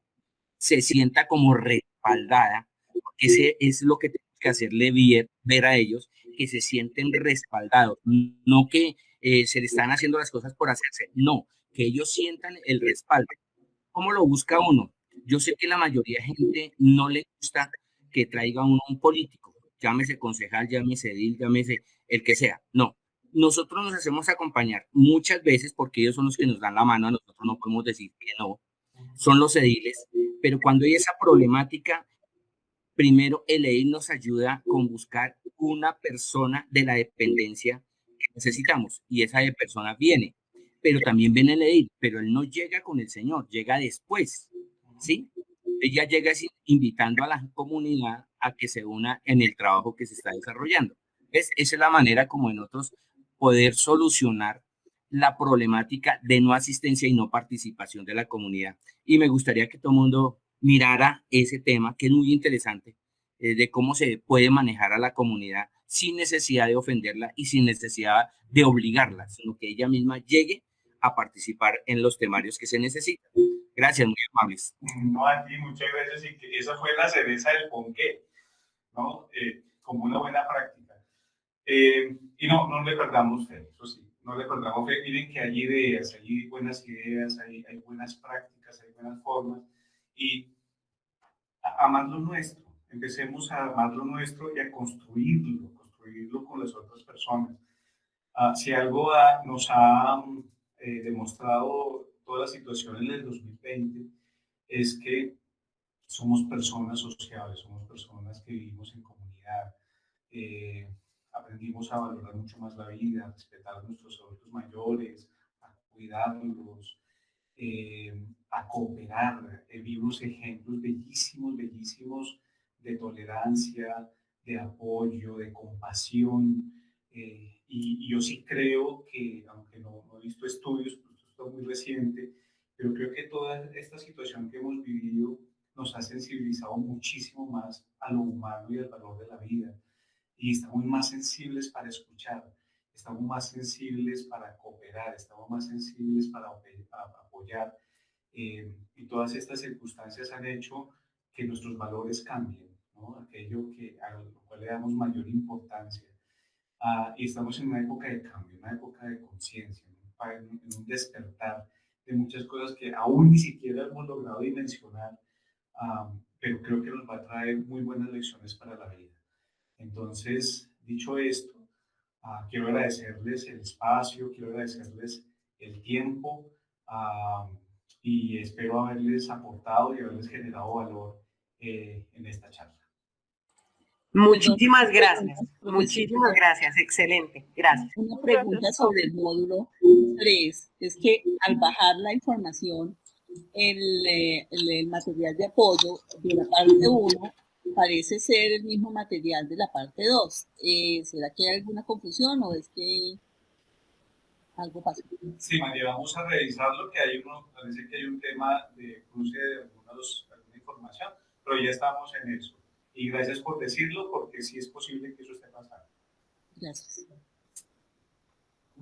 se sienta como respaldada, porque ese es lo que tenemos que hacerle ver a ellos, que se sienten respaldados, no que se le están haciendo las cosas por hacerse, no, que ellos sientan el respaldo. ¿Cómo lo busca uno? Yo sé que la mayoría de gente no le gusta que traiga uno un político, llámese concejal, llámese edil, llámese el que sea. No, nosotros nos hacemos acompañar muchas veces porque ellos son los que nos dan la mano, a nosotros no podemos decir que no, son los ediles, pero cuando hay esa problemática, primero el edil nos ayuda con buscar una persona de la dependencia que necesitamos y esa persona viene, pero también viene el edil, pero él no llega con el señor, llega después, ¿sí? Ella llega invitando a la comunidad a que se una en el trabajo que se está desarrollando. ¿Ves? Esa es la manera como en otros poder solucionar la problemática de no asistencia y no participación de la comunidad. Y me gustaría que todo el mundo mirara ese tema, que es muy interesante, de cómo se puede manejar a la comunidad sin necesidad de ofenderla y sin necesidad de obligarla, sino que ella misma llegue a participar en los temarios que se necesitan. Gracias, muy amables. No, a ti, muchas gracias. Y que esa fue la cereza del ponqué, ¿no? Como una buena práctica. Y no le perdamos fe, eso sí, no le perdamos fe. Miren que hay ideas, hay buenas ideas, hay buenas prácticas, hay buenas formas. Y amar lo nuestro. Empecemos a amar lo nuestro y a construirlo con las otras personas. Si algo nos ha demostrado toda la situación en el 2020 es que somos personas sociables, somos personas que vivimos en comunidad. Aprendimos a valorar mucho más la vida, a respetar a nuestros adultos mayores, a cuidarlos, a cooperar. Vimos ejemplos bellísimos, bellísimos de tolerancia, de apoyo, de compasión. Y yo sí creo que, aunque no he visto estudios, porque esto está muy reciente, pero creo que toda esta situación que hemos vivido nos ha sensibilizado muchísimo más a lo humano y al valor de la vida. Y estamos más sensibles para escuchar, estamos más sensibles para cooperar, estamos más sensibles para apoyar. Y todas estas circunstancias han hecho que nuestros valores cambien, ¿no? Aquello a lo cual le damos mayor importancia. Y estamos en una época de cambio, una época de conciencia, en un despertar de muchas cosas que aún ni siquiera hemos logrado dimensionar, pero creo que nos va a traer muy buenas lecciones para la vida. Entonces, dicho esto, quiero agradecerles el espacio, quiero agradecerles el tiempo y espero haberles aportado y haberles generado valor en esta charla. Muchísimas gracias, excelente, gracias. Una pregunta sobre el módulo 3, es que al bajar la información, el material de apoyo de la parte 1 parece ser el mismo material de la parte 2. ¿Será que hay alguna confusión o es que algo pasó? Sí, María, vamos a revisarlo, que parece que hay un tema de cruce de alguna información, pero ya estamos en eso. Y gracias por decirlo, porque sí es posible que eso esté pasando. Gracias.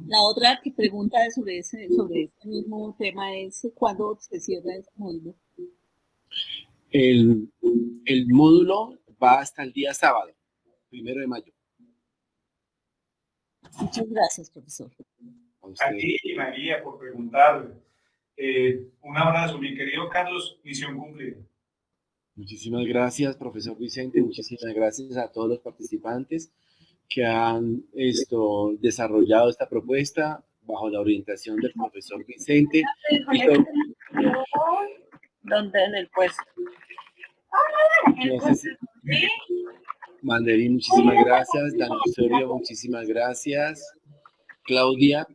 La otra pregunta sobre este mismo tema es ¿cuándo se cierra este módulo? El módulo va hasta el día sábado, 1 de mayo. Muchas gracias, profesor. A ti y María por preguntar. Un abrazo, mi querido Carlos, misión cumplida. Muchísimas gracias, profesor Vicente. Muchísimas gracias a todos los participantes que han desarrollado esta propuesta bajo la orientación del profesor Vicente. ¿Dónde? En el puesto. No sé si... Mandarín, muchísimas gracias. Dan Osorio, muchísimas gracias. Claudia,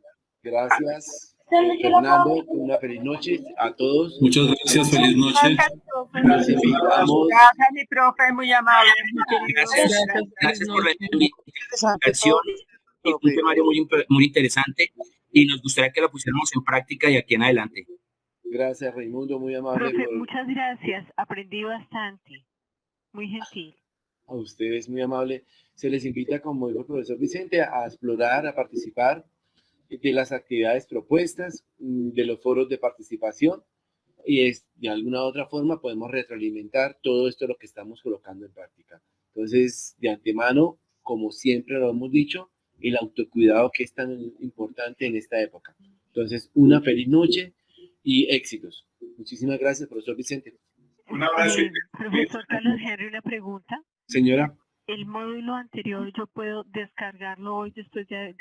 gracias. Fernando, una feliz noche a todos. Muchas gracias, feliz noche. Los invitamos. Gracias, mi profe, muy amable. Muy querido. Gracias por la invitación. Y un temario muy interesante y nos gustaría que lo pusiéramos en práctica de aquí en adelante. Gracias, Raimundo, muy amable. Profe, muchas gracias. Aprendí bastante. Muy gentil. A ustedes, muy amable. Se les invita, como dijo el profesor Vicente, a explorar, a participar de las actividades propuestas, de los foros de participación, y de alguna u otra forma podemos retroalimentar todo esto lo que estamos colocando en práctica. Entonces, de antemano, como siempre lo hemos dicho, el autocuidado que es tan importante en esta época. Entonces, una feliz noche y éxitos. Muchísimas gracias, profesor Vicente. Un abrazo. Profesor Carlos Henry, una pregunta. Señora. El módulo anterior yo puedo descargarlo hoy después de